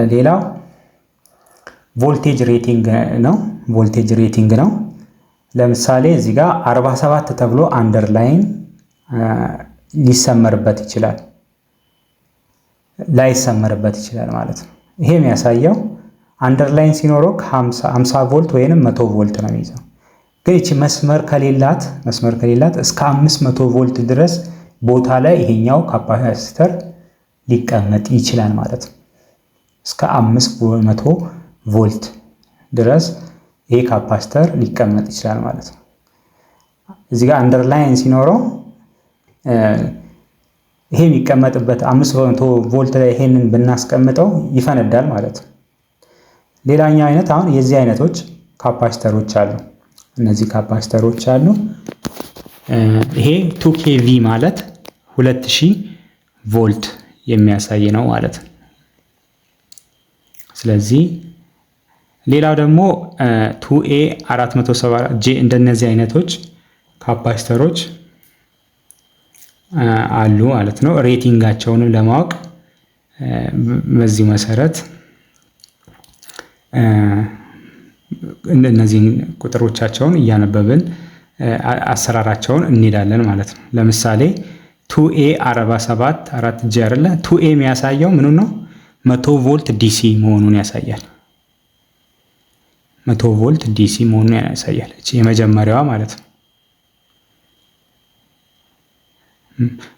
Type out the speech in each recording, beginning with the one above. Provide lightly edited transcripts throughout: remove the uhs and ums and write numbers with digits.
ሌላው ቮልቴጅ ሬቲንግ ነው። ለምሳሌ እዚህ ጋር 47 ተብሎ አንደርላይን ሊሰመርበት ይችላል፣ ላይሰመርበት ይችላል ማለት ነው። ይሄ የሚያሳየው አንደርላይን ሲኖረው 50 ቮልት ወይንም 100 ቮልት ነው የሚይዘው። ግን እቺ መስመር ከሌላት እስከ 500 ቮልት ድረስ ቦታ ላይ ይሄኛው ካፓሲተር ሊቀመጥ ይችላል ማለት ነው። እስከ 500 ቮልት ድረስ ይሄ ካፓሲተር ሊቀመጥ ይችላል ማለት ነው። እዚህ ጋር አንደርላይን ሲኖረው ይሄ የሚቀመጥበት 500 ቮልት ላይ ይሄንን ብናስቀምጠው ይፈነዳል ማለት ነው። ሌላኛው አይነት አሁን የዚህ አይነቶች ካፓሲተሮች አሉ። እነዚህ ካፓሲተሮች አሉ። ይሄ 2kV ማለት 2000 ቮልት የሚያሳይ ነው ማለት ነው። ስለዚህ ሌላው ደግሞ 2A 470J እንደነዚህ አይነቶች ካፓሲተሮች አሉ ማለት ነው። ሬቲንጋቸውንም ለማወቅ በዚህ መሰረት እነዚህን ቁጥሮቻቸውን እያነበብን አሰራራቸውን እንሄዳለን ማለት ነው። ለምሳሌ 2A 47 4J አይደለ? 2A የሚያሳየው ምኑ ነው? 100 ቮልት ዲሲ መሆኑን ያሳያል። 100 ቮልት ዲሲ መሆኑን ያሳያል። እቺ የመጀመሪያዋ ማለት ነው።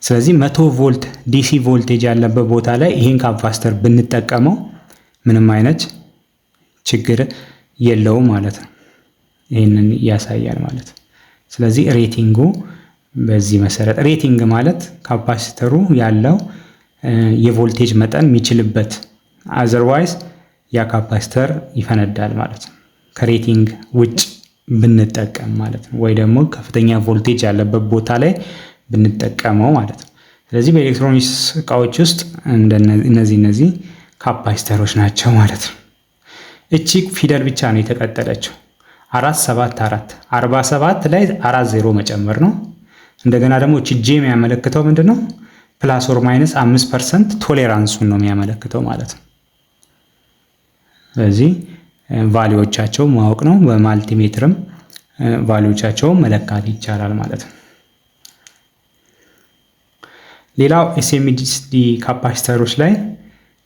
ስለዚህ 100 ቮልት ዲሲ ቮልቴጅ ያለበት ቦታ ላይ ይሄን ካፓሲተር ብንጠቀመው ምንም አይነት ችግር የለውም ማለት ነው። ይሄንን ያሳያል ማለት ነው። ስለዚህ ሬቲንጉ በዚህ መሰረት ሬቲንግ ማለት ካፓሲተሩ ያለው የቮልቴጅ መጠን የሚችልበት አዘርዋይዝ ያ ካፓሲተር ይፈነዳል ማለት ነው። ከሬቲንግ ውጭ ብንጠቀም ማለት ነው፣ ወይ ደግሞ ከፍተኛ ቮልቴጅ ያለበት ቦታ ላይ ብንጠቀመው ማለት ነው። ስለዚህ በኤሌክትሮኒክስ እቃዎች ውስጥ እነዚህ ካፓሲተሮች ናቸው ማለት ነው። እቺ ፊደል ብቻ ነው የተቀጠለችው 474 47 ላይ 40 መጨመር ነው። እንደገና ደግሞ እቺ ጄ የሚያመለክተው ምንድነው? ፕላስ ኦር ማይነስ 5% ቶሌራንሱን ነው የሚያመለክተው ማለት ነው። ስለዚህ ቫልዩዎቻቸው ማወቅ ነው። በማልቲሜትርም ቫልዩዎቻቸውን መለካት ይቻላል ማለት ነው። ሌላው ኤስኤምዲ ካፓሲተሮች ላይ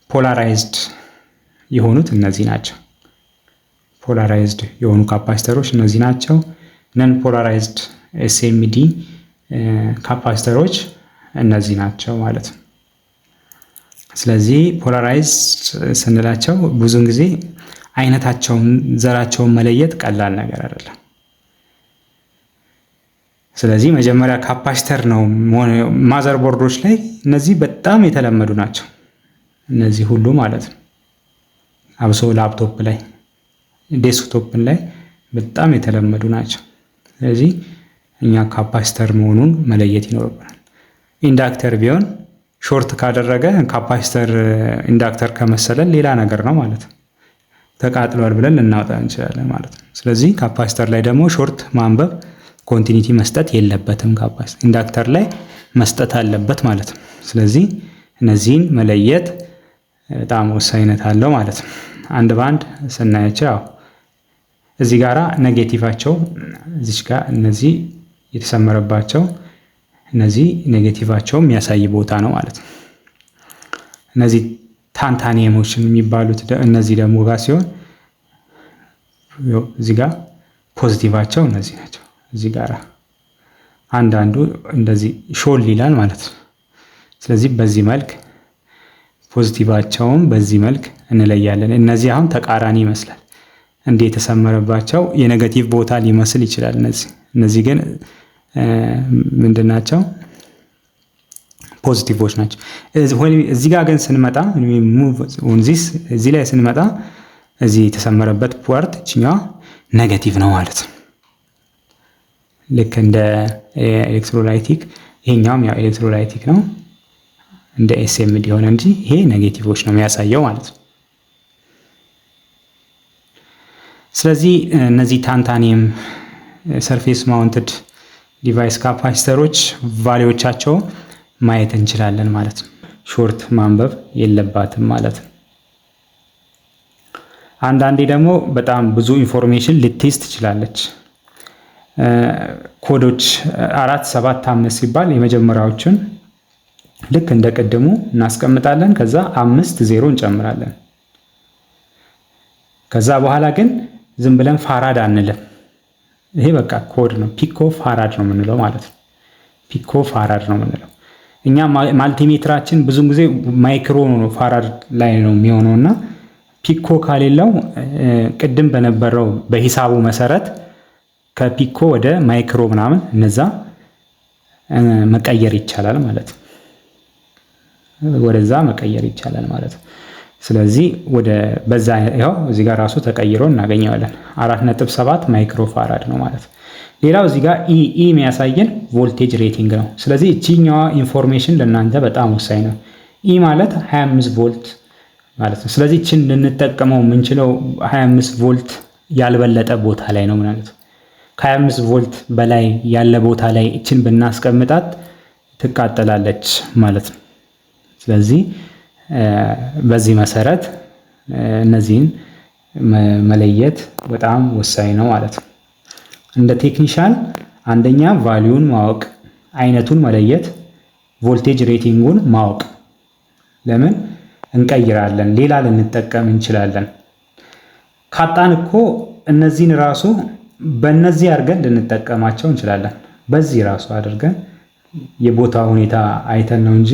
ፖላራይዝድ የሆኑት እነዚህ ናቸው። ፖላራይዝድ የሆኑ ካፓሲተሮች እነዚህ ናቸው። ነን ፖላራይዝድ ኤስኤምዲ ካፓሲተሮች እነዚህ ናቸው ማለት ነው። ስለዚህ ፖላራይዝድ ስንላቸው ብዙውን ጊዜ አይነታቸውን ዘራቸውን መለየት ቀላል ነገር አይደለም። ስለዚህ መጀመሪያ ካፓሲተር ነው ማዘር ቦርዶች ላይ እነዚህ በጣም የተለመዱ ናቸው። እነዚህ ሁሉ ማለት ነው። አብሶ ላፕቶፕ ላይ ዴስክቶፕ ላይ በጣም የተለመዱ ናቸው። ስለዚህ እኛ ካፓሲተር መሆኑን መለየት ይኖርብናል። ኢንዳክተር ቢሆን ሾርት ካደረገ ካፓሲተር ኢንዳክተር ከመሰለን ሌላ ነገር ነው ማለት ነው። ተቃጥሏል ብለን ልናወጣ እንችላለን ማለት ነው። ስለዚህ ካፓሲተር ላይ ደግሞ ሾርት ማንበብ ኮንቲኒቲ መስጠት የለበትም። ካፓሲተር ኢንዳክተር ላይ መስጠት አለበት ማለት ነው። ስለዚህ እነዚህን መለየት በጣም ወሳኝነት አለው ማለት ነው። አንድ ባንድ ስናያቸው እዚህ ጋራ ኔጌቲቫቸው እዚች ጋር እነዚህ የተሰመረባቸው እነዚህ ኔጌቲቫቸው የሚያሳይ ቦታ ነው ማለት ነው። እነዚህ ታንታኒየሞችን የሚባሉት እነዚህ ደግሞ ጋር ሲሆን እዚህ ጋር ፖዚቲቫቸው እነዚህ ናቸው። እዚህ ጋር አንዳንዱ እንደዚህ ሾል ይላል ማለት ነው። ስለዚህ በዚህ መልክ ፖዚቲቫቸውን በዚህ መልክ እንለያለን። እነዚህ አሁን ተቃራኒ ይመስላል እንደ የተሰመረባቸው የኔጌቲቭ ቦታ ሊመስል ይችላል። እነዚህ ግን ምንድናቸው? ፖዚቲቮች ናቸው። እዚህ ጋር ግን ስንመጣ እዚህ ላይ ስንመጣ እዚህ የተሰመረበት ፖርት እችኛዋ ኔጌቲቭ ነው ማለት ነው። ልክ እንደ ኤሌክትሮላይቲክ ይሄኛውም ያው ኤሌክትሮላይቲክ ነው እንደ ኤስኤምዲ ሆነ እንጂ ይሄ ኔጌቲቮች ነው የሚያሳየው ማለት ነው። ስለዚህ እነዚህ ታንታኒየም ሰርፌስ ማውንትድ ዲቫይስ ካፓሲተሮች ቫልዩዎቻቸው ማየት እንችላለን ማለት ነው። ሾርት ማንበብ የለባትም ማለት ነው። አንዳንዴ ደግሞ በጣም ብዙ ኢንፎርሜሽን ልትይዝ ትችላለች። ኮዶች 4 7 5 ሲባል የመጀመሪያዎቹን ልክ እንደ ቅድሙ እናስቀምጣለን። ከዛ 5 0 እንጨምራለን። ከዛ በኋላ ግን ዝም ብለን ፋራድ አንልም። ይሄ በቃ ኮድ ነው። ፒኮ ፋራድ ነው የምንለው ማለት ነው። ፒኮ ፋራድ ነው የምንለው። እኛ ማልቲሜትራችን ብዙን ጊዜ ማይክሮ ፋራድ ላይ ነው የሚሆነው እና ፒኮ ካሌለው ቅድም በነበረው በሂሳቡ መሰረት ከፒኮ ወደ ማይክሮ ምናምን እነዛ መቀየር ይቻላል ማለት ነው። ወደዛ መቀየር ይቻላል ማለት ነው። ስለዚህ ወደ በዛ ያው እዚህ ጋር ራሱ ተቀይሮ እናገኘዋለን። 4.7 ማይክሮ ፋራድ ነው ማለት ነው። ሌላው እዚህ ጋር ኢ የሚያሳየን ቮልቴጅ ሬቲንግ ነው። ስለዚህ እቺኛዋ ኢንፎርሜሽን ለእናንተ በጣም ወሳኝ ነው። ኢ ማለት 25 ቮልት ማለት ነው። ስለዚህ እችን ልንጠቀመው የምንችለው 25 ቮልት ያልበለጠ ቦታ ላይ ነው ማለት ነው። ከ25 ቮልት በላይ ያለ ቦታ ላይ እችን ብናስቀምጣት ትቃጠላለች ማለት ነው። ስለዚህ በዚህ መሰረት እነዚህን መለየት በጣም ወሳኝ ነው ማለት ነው። እንደ ቴክኒሻን አንደኛ ቫልዩን ማወቅ፣ አይነቱን መለየት፣ ቮልቴጅ ሬቲንጉን ማወቅ። ለምን እንቀይራለን፣ ሌላ ልንጠቀም እንችላለን። ካጣን እኮ እነዚህን ራሱ በእነዚህ አድርገን ልንጠቀማቸው እንችላለን። በዚህ ራሱ አድርገን የቦታ ሁኔታ አይተን ነው እንጂ።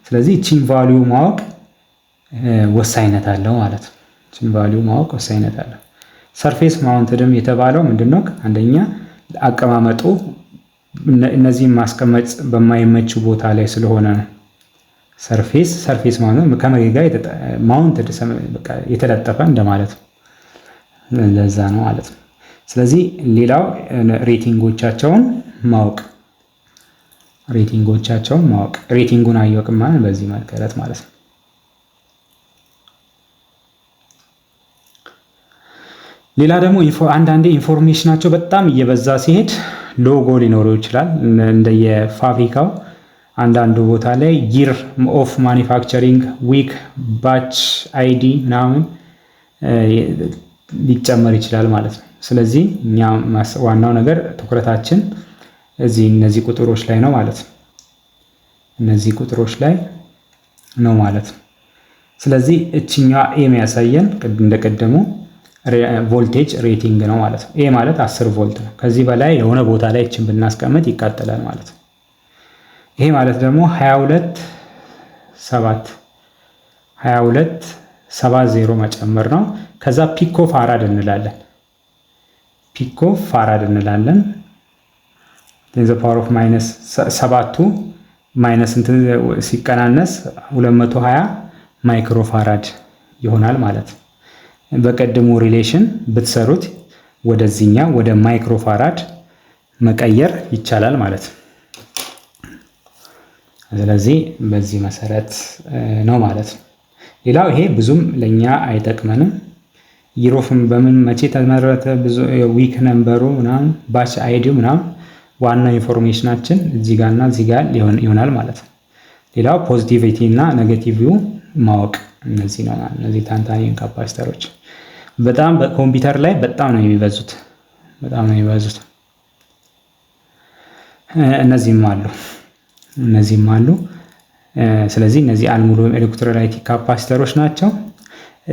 ስለዚህ እቺን ቫልዩ ማወቅ ወሳኝነት አለው ማለት ነው። እቺን ቫልዩ ማወቅ ወሳኝነት አለው። ሰርፌስ ማውንትድም የተባለው ምንድነው? አንደኛ አቀማመጡ እነዚህን ማስቀመጥ በማይመች ቦታ ላይ ስለሆነ ነው። ሰርፌስ ማለት ከመሬት ጋር ማውንትድ በቃ የተለጠፈ እንደማለት ነው። ለዛ ነው ማለት ነው። ስለዚህ ሌላው ሬቲንጎቻቸውን ማወቅ ሬቲንጉን አየውቅም ማለት በዚህ መከረት ማለት ነው። ሌላ ደግሞ አንዳንዴ ኢንፎርሜሽናቸው በጣም እየበዛ ሲሄድ ሎጎ ሊኖረው ይችላል። እንደየፋብሪካው አንዳንዱ ቦታ ላይ ይር ኦፍ ማኒፋክቸሪንግ፣ ዊክ፣ ባች አይዲ ምናምን ሊጨመር ይችላል ማለት ነው። ስለዚህ እኛ ዋናው ነገር ትኩረታችን እነዚህ ቁጥሮች ላይ ነው ማለት ነው። እነዚህ ቁጥሮች ላይ ነው ማለት ነው። ስለዚህ እችኛዋ ኤ የሚያሳየን እንደቀደሙ ቮልቴጅ ሬቲንግ ነው ማለት ነው። ኤ ማለት 10 ቮልት ነው። ከዚህ በላይ የሆነ ቦታ ላይ እችን ብናስቀምጥ ይቃጠላል ማለት ነው። ይሄ ማለት ደግሞ 2270 መጨመር ነው። ከዛ ፒኮ ፋራድ እንላለን። ዘ ፓወር ኦፍ ማይነስ 7ቱ ማይነስ ሲቀናነስ 220 ማይክሮ ፋራድ ይሆናል ማለት ነው። በቀድሞ ሪሌሽን ብትሰሩት ወደዚህኛ ወደ ማይክሮ ፋራድ መቀየር ይቻላል ማለት ነው። ስለዚህ በዚህ መሰረት ነው ማለት ነው። ሌላው ይሄ ብዙም ለኛ አይጠቅመንም። ይሮፍም በምን መቼ ተመረተ፣ ብዙ ዊክ ነምበሩ ምናምን ባች አይዲው ምናምን ዋና ኢንፎርሜሽናችን እዚህ ጋርና እዚህ ጋር ይሆናል ማለት ነው። ሌላው ፖዚቲቪቲ እና ኔጌቲቭው ማወቅ እነዚህ ነው። እነዚህ ታንታኒየም ካፓሲተሮች በጣም በኮምፒውተር ላይ በጣም ነው የሚበዙት። እነዚህም አሉ። ስለዚህ እነዚህ አልሙሉ ኤሌክትሮላይቲክ ካፓሲተሮች ናቸው።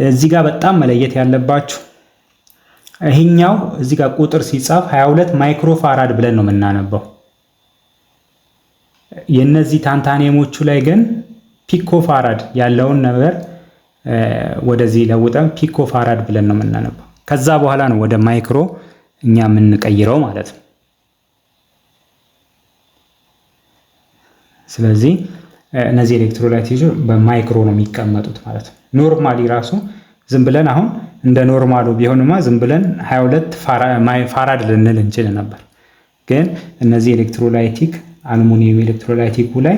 እዚህ ጋር በጣም መለየት ያለባችሁ ይሄኛው እዚህ ጋር ቁጥር ሲጻፍ 22 ማይክሮ ፋራድ ብለን ነው የምናነበው። የነዚህ ታንታኒየሞቹ ላይ ግን ፒኮ ፋራድ ያለውን ነገር ወደዚህ ለውጠን ፒኮ ፋራድ ብለን ነው የምናነበው። ከዛ በኋላ ነው ወደ ማይክሮ እኛ የምንቀይረው ማለት ነው። ስለዚህ እነዚህ ኤሌክትሮላይቶች በማይክሮ ነው የሚቀመጡት ማለት ነው። ኖርማሊ ራሱ ዝም ብለን አሁን እንደ ኖርማሉ ቢሆንማ ዝም ብለን 22 ፋራድ ልንል እንችል ነበር። ግን እነዚህ ኤሌክትሮላይቲክ አልሙኒየም ኤሌክትሮላይቲኩ ላይ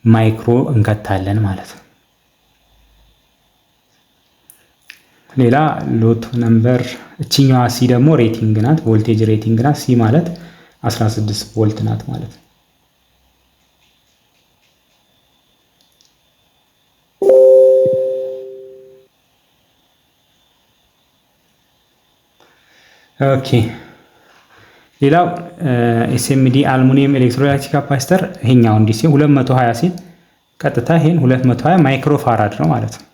ማይክሮ እንከታለን ማለት ነው። ሌላ ሎት ነምበር እችኛዋ ሲ ደግሞ ሬቲንግ ናት፣ ቮልቴጅ ሬቲንግ ናት። ሲ ማለት 16 ቮልት ናት ማለት ነው። ኦኬ ሌላው ኤስኤምዲ አልሙኒየም ኤሌክትሮላይቲክ ካፓሲተር ይሄኛው እንዲህ ሲል 220 ሲል ቀጥታ ይሄን 220 ማይክሮ ፋራድ ነው ማለት ነው።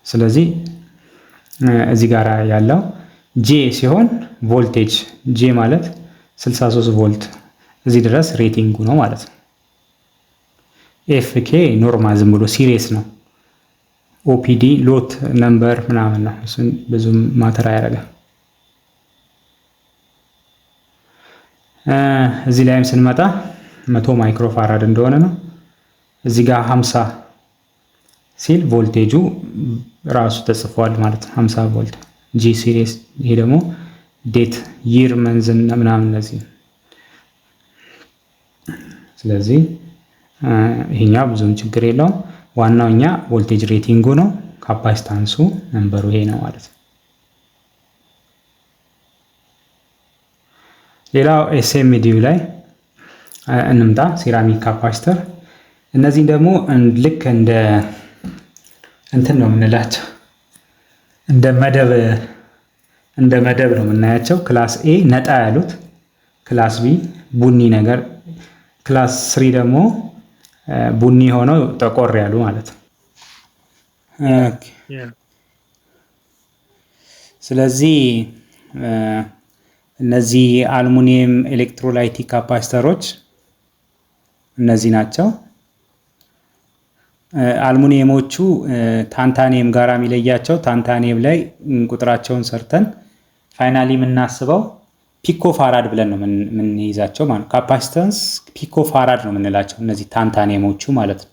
ስለዚህ እዚህ ጋር ያለው ጄ ሲሆን ቮልቴጅ ጄ ማለት 63 ቮልት እዚህ ድረስ ሬቲንጉ ነው ማለት ነው። ኤፍኬ ኖርማል ዝም ብሎ ሲሪየስ ነው። ኦፒዲ ሎት ነምበር ምናምን ነው። እሱን ብዙም ማተር አያደርግም። እዚህ ላይም ስንመጣ 100 ማይክሮ ፋራድ እንደሆነ ነው። እዚህ ጋር 50 ሲል ቮልቴጁ ራሱ ተጽፏል ማለት ነው። 50 ቮልት ጂ ሲሪየስ። ይሄ ደግሞ ዴት ይር መንዝን ምናምን እነዚህ። ስለዚህ ይሄኛው ብዙም ችግር የለውም። ዋናው እኛ ቮልቴጅ ሬቲንጉ ነው። ካፓሲታንሱ ነምበሩ ይሄ ነው ማለት ነው። ሌላው ኤስኤምዲው ላይ እንምጣ። ሴራሚክ ካፓሲተር እነዚህ ደግሞ ልክ እንደ እንትን ነው የምንላቸው እንደ መደብ ነው የምናያቸው። ክላስ ኤ ነጣ ያሉት፣ ክላስ ቢ ቡኒ ነገር፣ ክላስ 3 ደግሞ ቡኒ ሆነው ጠቆር ያሉ ማለት ነው። ስለዚህ እነዚህ አልሙኒየም ኤሌክትሮላይቲክ ካፓሲተሮች እነዚህ ናቸው። አልሙኒየሞቹ ታንታኒየም ጋር የሚለያቸው ታንታኒየም ላይ ቁጥራቸውን ሰርተን ፋይናሊ የምናስበው ፒኮ ፋራድ ብለን ነው የምንይዛቸው ማለት ነው። ካፓሲተንስ ፒኮ ፋራድ ነው የምንላቸው እነዚህ ታንታኒየሞቹ ማለት ነው።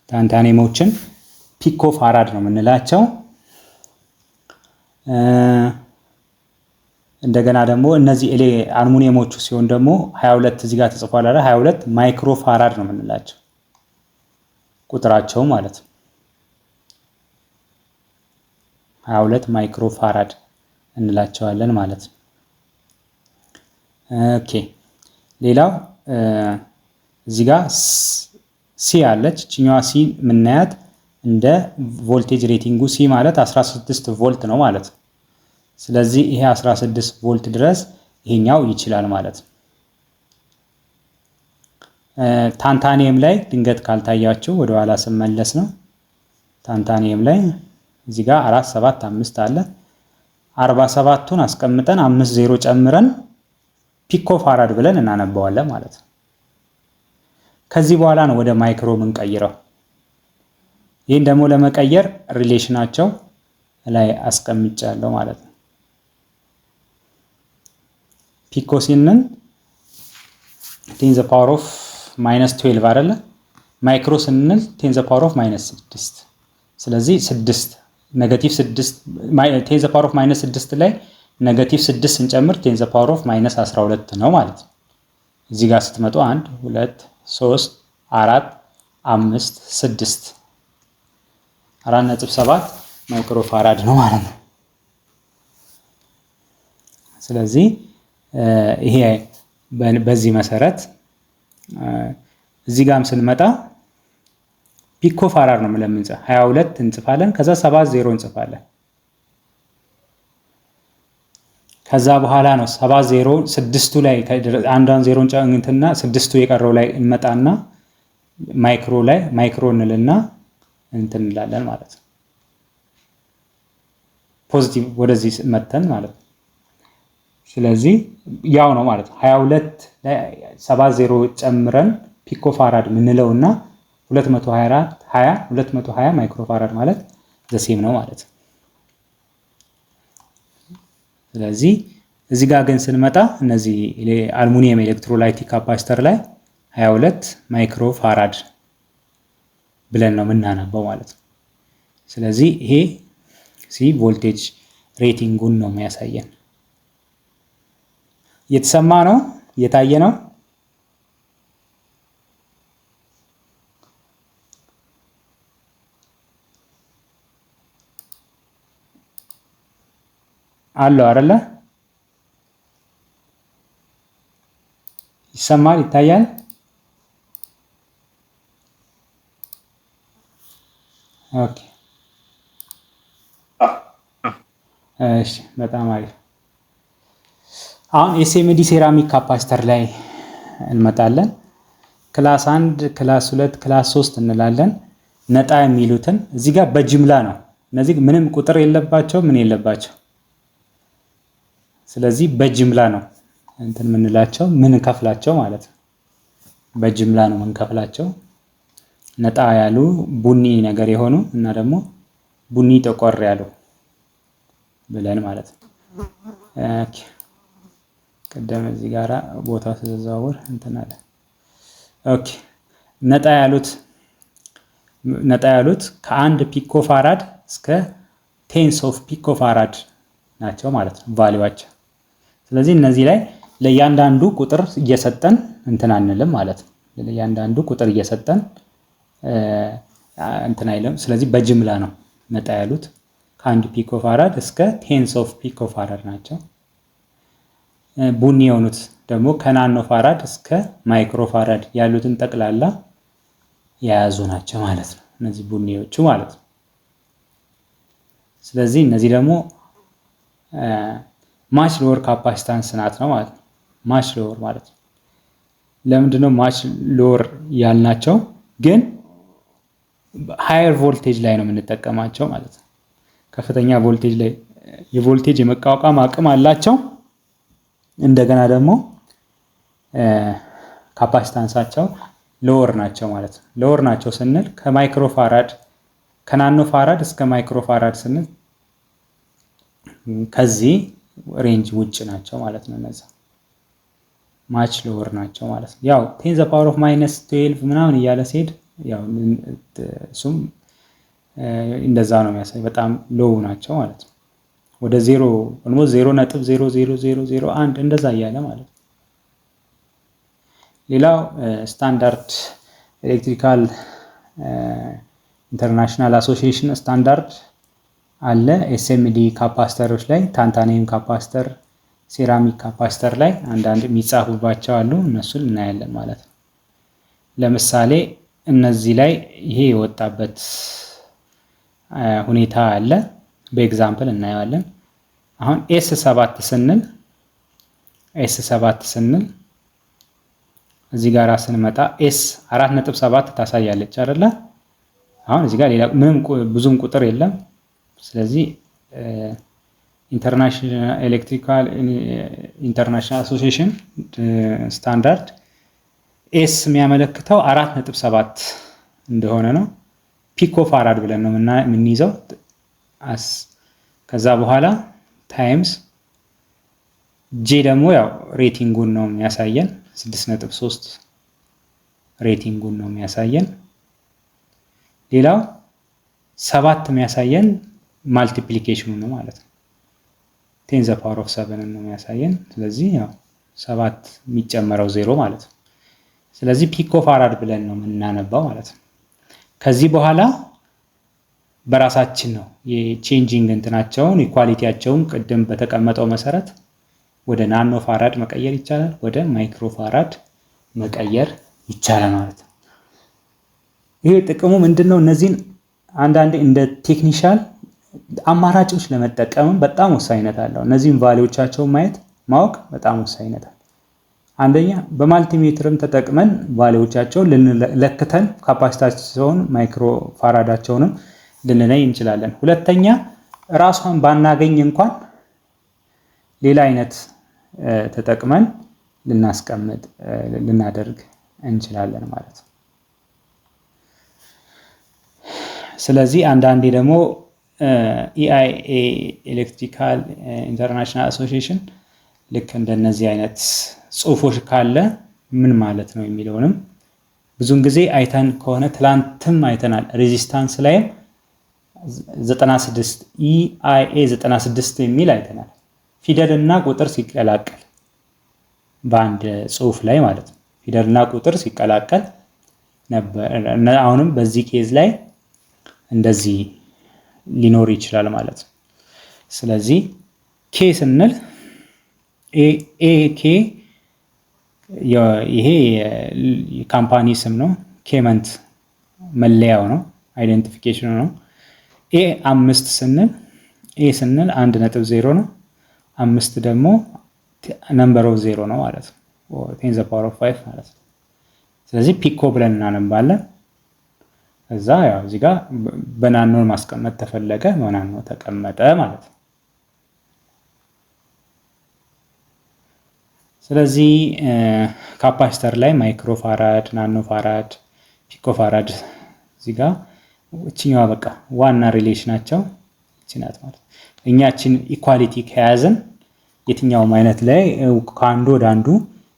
ታንታኒየሞችን ፒኮ ፋራድ ነው የምንላቸው። እንደገና ደግሞ እነዚህ አልሙኒየሞቹ ሲሆን ደግሞ 22 እዚህ ጋር ተጽፏል አይደል? 22 ማይክሮ ፋራድ ነው የምንላቸው ቁጥራቸው ማለት ነው። 22 ማይክሮ ፋራድ እንላቸዋለን ማለት ነው። ኦኬ ሌላው እዚህ ጋር ሲ አለች። እችኛዋ ሲ የምናያት እንደ ቮልቴጅ ሬቲንጉ ሲ ማለት 16 ቮልት ነው ማለት ነው። ስለዚህ ይሄ 16 ቮልት ድረስ ይሄኛው ይችላል ማለት ነው። ታንታኒየም ላይ ድንገት ካልታያችሁ ወደ ኋላ ስመለስ ነው። ታንታኒየም ላይ እዚህ ጋር 475 አለ። 47ቱን አስቀምጠን 50 ጨምረን ፒኮ ፋራድ ብለን እናነባዋለን ማለት ነው። ከዚህ በኋላ ነው ወደ ማይክሮ የምንቀይረው። ይህን ደግሞ ለመቀየር ሪሌሽናቸው ላይ አስቀምጫለሁ ማለት ነው። ፒኮ ሲንን 10 ዘ ፓወር ኦፍ -12 አይደለ? ማይክሮ ስንል 10 ዘ ፓወር ኦፍ -6። ስለዚህ 6 ኔጌቲቭ 6 10 ዘ ፓወር ኦፍ -6 ላይ ኔጌቲቭ 6 ስንጨምር 10 ዘ ፓወር ኦፍ -12 ነው ማለት ነው። እዚህ ጋር ስትመጡ 1 2 3 4 5 6 4.7 ማይክሮ ፋራድ ነው ማለት ነው። ስለዚህ ይሄ በዚህ መሰረት እዚህ ጋርም ስንመጣ ፒኮ ፋራድ ነው ለምንጽፍ 22 እንጽፋለን። ከዛ 70 እንጽፋለን። ከዛ በኋላ ነው 70 6ቱ ላይ አንዷን 0 እንጨምርና 6ቱ የቀረው ላይ እንመጣና ማይክሮ እንልና እንትን እንላለን ማለት ነው። ፖዚቲቭ ወደዚህ መተን ማለት ነው። ስለዚህ ያው ነው ማለት ነው። 22 ላይ 70 ጨምረን ፒኮ ፋራድ ምንለውና 220 ማይክሮ ፋራድ ማለት ዘሴም ነው ማለት ነው። ስለዚህ እዚህ ጋር ግን ስንመጣ እነዚህ አልሙኒየም ኤሌክትሮላይቲክ ካፓሲተር ላይ 22 ማይክሮ ፋራድ ብለን ነው የምናነበው ማለት ነው። ስለዚህ ይሄ ሲ ቮልቴጅ ሬቲንጉን ነው የሚያሳየን። እየተሰማ ነው፣ እየታየ ነው። አለው አይደለ? ይሰማል፣ ይታያል። ኦኬ እሺ በጣም አሪፍ። አሁን ኤስኤምዲ ሴራሚክ ካፓሲተር ላይ እንመጣለን። ክላስ 1 ክላስ 2 ክላስ 3 እንላለን። ነጣ የሚሉትን እዚህ ጋር በጅምላ ነው። እነዚህ ምንም ቁጥር የለባቸው ምን የለባቸው። ስለዚህ በጅምላ ነው እንትን ምንላቸው ምን ከፍላቸው ማለት ነው። በጅምላ ነው ምን ከፍላቸው። ነጣ ያሉ ቡኒ ነገር የሆኑ እና ደግሞ ቡኒ ጠቆር ያሉ ብለን ማለት ነው። ኦኬ ቀደም እዚህ ጋራ ቦታው ተዘዋወር እንትን አለ። ኦኬ ነጣ ያሉት ከ1 ፒኮ ፋራድ እስከ ቴንስ ኦፍ ፒኮ ፋራድ ናቸው ማለት ነው ቫልዩዋቸው። ስለዚህ እነዚህ ላይ ለእያንዳንዱ ቁጥር እየሰጠን እንትን አንልም ማለት ነው። ለእያንዳንዱ ቁጥር እየሰጠን እንትን አይልም። ስለዚህ በጅምላ ነው ነጣ ያሉት ከ1 ፒኮ ፋራድ እስከ ቴንስ ኦፍ ፒኮ ፋራድ ናቸው። ቡኒ የሆኑት ደግሞ ከናኖ ፋራድ እስከ ማይክሮ ፋራድ ያሉትን ጠቅላላ የያዙ ናቸው ማለት ነው። እነዚህ ቡኒዎቹ ማለት ነው። ስለዚህ እነዚህ ደግሞ ማች ሎወር ካፓሲታንስ ናት ነው ማለት ነው። ማች ሎወር ማለት ነው። ለምንድነው ማች ሎወር ያልናቸው? ግን ሃየር ቮልቴጅ ላይ ነው የምንጠቀማቸው ማለት ነው። ከፍተኛ ቮልቴጅ ላይ የቮልቴጅ የመቋቋም አቅም አላቸው። እንደገና ደግሞ ካፓሲታንሳቸው ሎወር ናቸው ማለት ነው። ሎወር ናቸው ስንል ከማይክሮ ፋራድ ከናኖ ፋራድ እስከ ማይክሮ ፋራድ ስንል ከዚህ ሬንጅ ውጭ ናቸው ማለት ነው። እነዛ ማች ሎወር ናቸው ማለት ነው። ያው 10 ዘ ፓወር ኦፍ ማይነስ 12 ምናምን እያለ ሲሄድ ያው እሱም እንደዛ ነው የሚያሳይ በጣም ሎው ናቸው ማለት ነው። ወደ 0 ኦልሞስት 0.00001 እንደዛ እያለ ማለት ነው። ሌላው ስታንዳርድ ኤሌክትሪካል ኢንተርናሽናል አሶሲዬሽን ስታንዳርድ አለ። ኤስኤምዲ ካፓስተሮች ላይ ታንታኒየም ካፓስተር፣ ሴራሚክ ካፓስተር ላይ አንዳንድ የሚጻፉባቸው አሉ። እነሱን እናያለን ማለት ነው። ለምሳሌ እነዚህ ላይ ይሄ የወጣበት ሁኔታ አለ። በኤግዛምፕል እናየዋለን። አሁን ኤስ7 ስንል እዚህ ጋር ስንመጣ ኤስ 4.7 ታሳያለች አይደለ? አሁን እዚህ ጋር ሌላ ምንም ብዙም ቁጥር የለም። ስለዚህ ኢንተርናሽናል ኤሌክትሪካል ኢንተርናሽናል አሶሲዬሽን ስታንዳርድ ኤስ የሚያመለክተው 4.7 እንደሆነ ነው። ፒኮ ፋራድ ብለን ነው የምንይዘው። ከዛ በኋላ ታይምስ ጄ ደግሞ ያው ሬቲንጉን ነው የሚያሳየን 6.3 ሬቲንጉን ነው የሚያሳየን። ሌላው 7 የሚያሳየን ማልቲፕሊኬሽኑ ነው ማለት ነው። 10 ዘ ፓወር ኦፍ 7 ነው የሚያሳየን። ስለዚህ ያው 7 የሚጨመረው 0 ማለት ነው። ስለዚህ ፒኮ ፋራድ ብለን ነው የምናነባው ማለት ነው። ከዚህ በኋላ በራሳችን ነው የቼንጂንግ እንትናቸውን ኢኳሊቲያቸውን ቅድም በተቀመጠው መሰረት ወደ ናኖ ፋራድ መቀየር ይቻላል፣ ወደ ማይክሮ ፋራድ መቀየር ይቻላል ማለት ነው። ይሄ ጥቅሙ ምንድነው? እነዚህን አንዳንዴ እንደ ቴክኒሻል አማራጮች ለመጠቀም በጣም ወሳኝነት አለው። እነዚህን ቫልዩዎቻቸውን ማወቅ በጣም ወሳኝነት አለው። አንደኛ በማልቲሜትርም ተጠቅመን ቫልዩዎቻቸውን ለክተን ካፓሲታቸውን ማይክሮ ፋራዳቸውንም ልንለይ እንችላለን። ሁለተኛ ራሷን ባናገኝ እንኳን ሌላ አይነት ተጠቅመን ልናደርግ እንችላለን ማለት ነው። ስለዚህ አንዳንዴ ደግሞ ኢአይኤ ኤሌክትሪካል ኢንተርናሽናል አሶሲዬሽን ልክ እንደነዚህ አይነት ጽሁፎች ካለ ምን ማለት ነው የሚለውንም ብዙን ጊዜ አይተን ከሆነ ትላንትም አይተናል። ሬዚስታንስ ላይም 96 ኢአይኤ 96 የሚል አይተናል። ፊደልና ቁጥር ሲቀላቀል በአንድ ጽሁፍ ላይ ማለት ነው። ፊደልና ቁጥር ሲቀላቀል ነበር። አሁንም በዚህ ኬዝ ላይ እንደዚህ ሊኖር ይችላል ማለት ነው። ስለዚህ ኬ ስንል ኤኬ ይሄ የካምፓኒ ስም ነው። ኬመንት መለያው ነው፣ አይደንቲፊኬሽኑ ነው። ኤ 5 ስንል ኤ ስንል 1.0 ነው። 5 ደግሞ ነምበር ኦፍ 0 ነው ማለት ነው። 10 ዘ ፓወር ኦፍ 5 ማለት ነው። ስለዚህ ፒኮ ብለን እናነባለን። እዛ ያው እዚህ ጋር በናኖ ማስቀመጥ ተፈለገ በናኖ ተቀመጠ ማለት ነው። ስለዚህ ካፓሲተር ላይ ማይክሮፋራድ፣ ናኖ ፋራድ፣ ፒኮ ፋራድ እዚህ ጋር እቺኛዋ በቃ ዋና ሪሌሽናቸው እቺ ናት ማለት ነው። እኛችን ኢኳሊቲ ከያዘን የትኛውም አይነት ላይ ከአንዱ ወደ አንዱ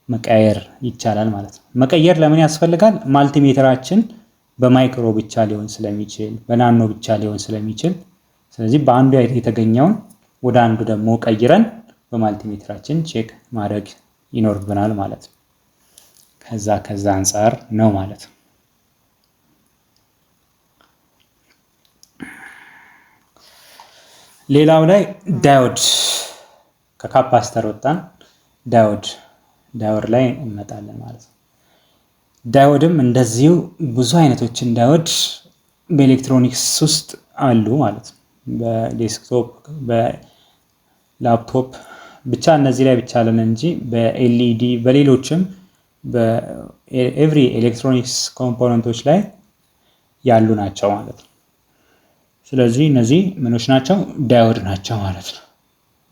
መቀየር ይቻላል ማለት ነው። መቀየር ለምን ያስፈልጋል? ማልቲሜትራችን በማይክሮ ብቻ ሊሆን ስለሚችል በናኖ ብቻ ሊሆን ስለሚችል ስለዚህ በአንዱ የተገኘውን ወደ አንዱ ደግሞ ቀይረን በማልቲሜትራችን ቼክ ማድረግ ይኖርብናል ማለት ነው። ከዛ አንፃር ነው ማለት ነው። ሌላው ላይ ዳዮድ ከካፓሲተር ወጣን ዳዮድ ላይ እንመጣለን ማለት ነው። ዳዮድም እንደዚሁ ብዙ አይነቶችን ዳዮድ በኤሌክትሮኒክስ ውስጥ አሉ ማለት ነው። በዴስክቶፕ በላፕቶፕ ብቻ እነዚህ ላይ ብቻ አለን እንጂ በኤልኢዲ በሌሎችም በኤቭሪ ኤሌክትሮኒክስ ኮምፖነንቶች ላይ ያሉ ናቸው ማለት ነው። ስለዚህ እነዚህ ምኖች ናቸው? ዳዮድ ናቸው ማለት ነው።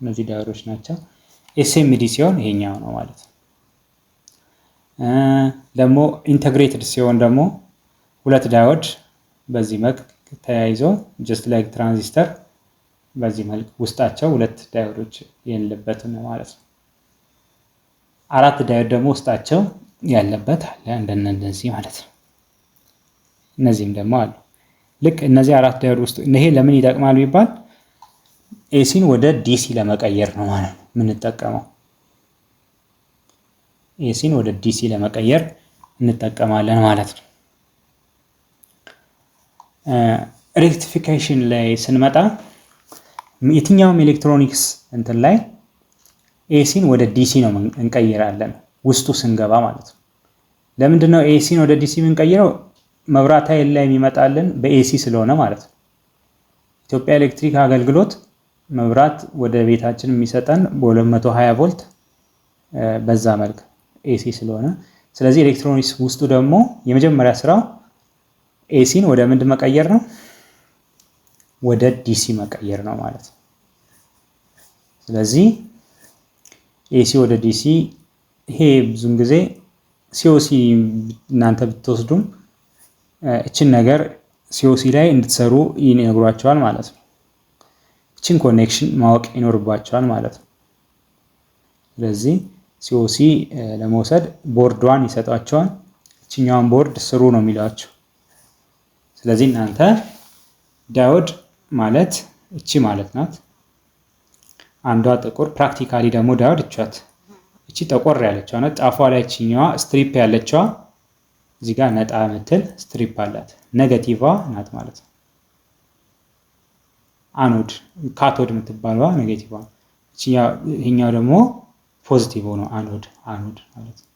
እነዚህ ዳዮዶች ናቸው። ኤስኤምዲ ሲሆን ይሄኛው ነው ማለት ነው። ደግሞ ኢንተግሬትድ ሲሆን ደግሞ ሁለት ዳዮድ በዚህ መልክ ተያይዞ ጀስት ላይክ ትራንዚስተር በዚህ መልክ ውስጣቸው ሁለት ዳዮዶች ያለበት ማለት ነው። አራት ዳዮድ ደግሞ ውስጣቸው ያለበት አለ እንደነዚህ ማለት ነው። እነዚህም ደግሞ አሉ። ልክ እነዚህ አራት ዳዮድ ውስጥ ይሄ ለምን ይጠቅማል ቢባል ኤሲን ወደ ዲሲ ለመቀየር ነው ማለት ነው የምንጠቀመው። ኤሲን ወደ ዲሲ ለመቀየር እንጠቀማለን ማለት ነው። ሬክቲፊኬሽን ላይ ስንመጣ የትኛውም ኤሌክትሮኒክስ እንትን ላይ ኤሲን ወደ ዲሲ ነው እንቀይራለን ውስጡ ስንገባ ማለት ነው። ለምንድነው ኤሲን ወደ ዲሲ የምንቀይረው? መብራት ኃይል ላይ የሚመጣልን በኤሲ ስለሆነ ማለት ነው። ኢትዮጵያ ኤሌክትሪክ አገልግሎት መብራት ወደ ቤታችን የሚሰጠን በ220 ቮልት በዛ መልክ ኤሲ ስለሆነ ስለዚህ ኤሌክትሮኒክስ ውስጡ ደግሞ የመጀመሪያ ስራው ኤሲን ወደ ምንድን መቀየር ነው? ወደ ዲሲ መቀየር ነው ማለት ነው። ስለዚህ ኤሲ ወደ ዲሲ ይሄ ብዙም ጊዜ ሲኦሲ እናንተ ብትወስዱም እችን ነገር ሲኦሲ ላይ እንድትሰሩ ይነግሯቸዋል ማለት ነው። እችን ኮኔክሽን ማወቅ ይኖርባቸዋል ማለት ነው። ስለዚህ ሲኦሲ ለመውሰድ ቦርዷን ይሰጧቸዋል። እችኛዋን ቦርድ ስሩ ነው የሚሏቸው። ስለዚህ እናንተ ዳዮድ ማለት እቺ ማለት ናት። አንዷ ጥቁር ፕራክቲካሊ ደግሞ ዳዮድ እቻት እቺ ጠቆር ያለችው ናት። ጫፏ ላይ እቺኛዋ ስትሪፕ ያለችዋ እዚህ ጋር ነጣ ምትል ስትሪፕ አላት። ኔጌቲቭዋ ናት ማለት ነው። አኖድ ካቶድ የምትባለዋ ኔጌቲቭዋ ይሄኛው ደግሞ ፖዚቲቭ ነው አኖድ ማለት ነው።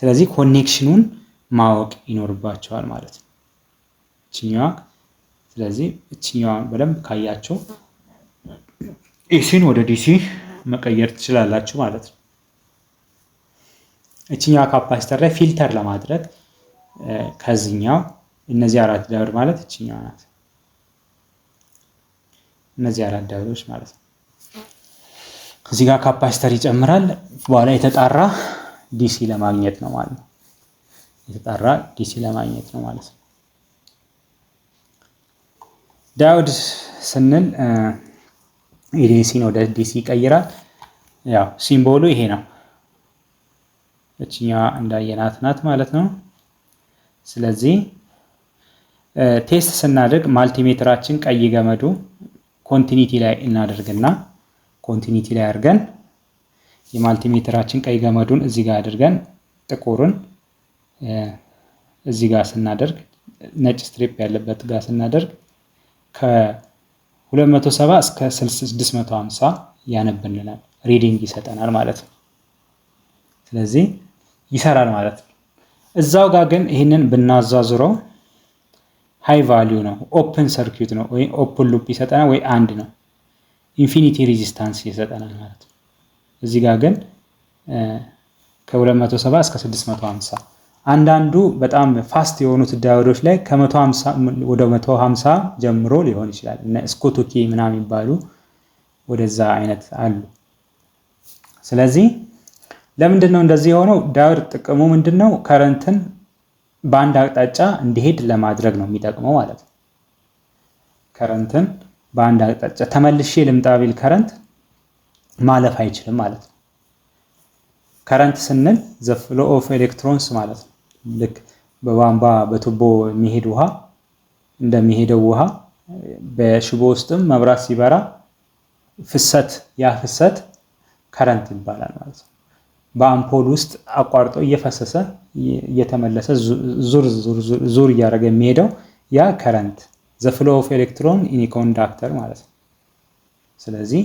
ስለዚህ ኮኔክሽኑን ማወቅ ይኖርባቸዋል ማለት ነው። እቺኛዋ ስለዚህ እቺኛዋን በደንብ ካያችሁ ኤሲን ወደ ዲሲ መቀየር ትችላላችሁ ማለት ነው። እቺኛዋ ካፓሲተር ላይ ፊልተር ለማድረግ ከዚህኛው እነዚህ አራት ዳዮድ ማለት እቺኛዋ ናት። እነዚህ አራት ዳዮዶች ማለት ነው። ከዚህ ጋር ካፓሲተር ይጨምራል። በኋላ የተጣራ ዲሲ ለማግኘት ነው ማለት ነው። የተጣራ ዲሲ ለማግኘት ነው ማለት ነው። ዳዮድ ስንል ኤሲን ወደ ዲሲ ይቀይራል። ያው ሲምቦሉ ይሄ ነው። እቺኛዋ እንዳየናት ናት ማለት ነው። ስለዚህ ቴስት ስናደርግ ማልቲሜትራችን ቀይ ገመዱ ኮንቲኒቲ ላይ እናደርግና ኮንቲኒቲ ላይ አድርገን የማልቲሜትራችን ቀይ ገመዱን እዚህ ጋር አድርገን ጥቁርን እዚህ ጋር ስናደርግ ነጭ ስትሪፕ ያለበት ጋር ስናደርግ ከ270 እስከ 650 ያነብልናል፣ ሪዲንግ ይሰጠናል ማለት ነው። ስለዚህ ይሰራል ማለት ነው። እዛው ጋር ግን ይህንን ብናዛዙረው ሃይ ቫልዩ ነው። ኦፕን ሰርኪዩት ነው ወይ ኦፕን ሉፕ ይሰጠናል ወይ አንድ ነው። ኢንፊኒቲ ሬዚስታንስ ይሰጠናል ማለት ነው። እዚህ ጋር ግን ከ270 እስከ 650 አንዳንዱ በጣም ፋስት የሆኑት ዳዮዶች ላይ ከ150 ወደ 150 ጀምሮ ሊሆን ይችላል። እነ ስኮቶኪ ምናምን የሚባሉ ወደዛ አይነት አሉ። ስለዚህ ለምንድን ነው እንደዚህ የሆነው? ዳዮድ ጥቅሙ ምንድነው? ከረንትን በአንድ አቅጣጫ እንዲሄድ ለማድረግ ነው የሚጠቅመው ማለት ነው። ከረንትን በአንድ አቅጣጫ ተመልሼ ልምጣ ቢል ከረንት ማለፍ አይችልም ማለት ነው። ከረንት ስንል ዘ ፍሎ ኦፍ ኤሌክትሮንስ ማለት ነው። ልክ በቧንቧ በቱቦ የሚሄድ ውሃ እንደሚሄደው ውሃ በሽቦ ውስጥም መብራት ሲበራ ፍሰት፣ ያ ፍሰት ከረንት ይባላል ማለት ነው። በአምፖል ውስጥ አቋርጦ እየፈሰሰ እየተመለሰ ዙር እያደረገ የሚሄደው ያ ከረንት ዘ ፍሎ ኦፍ ኤሌክትሮን ኢን ኮንዳክተር ማለት ነው። ስለዚህ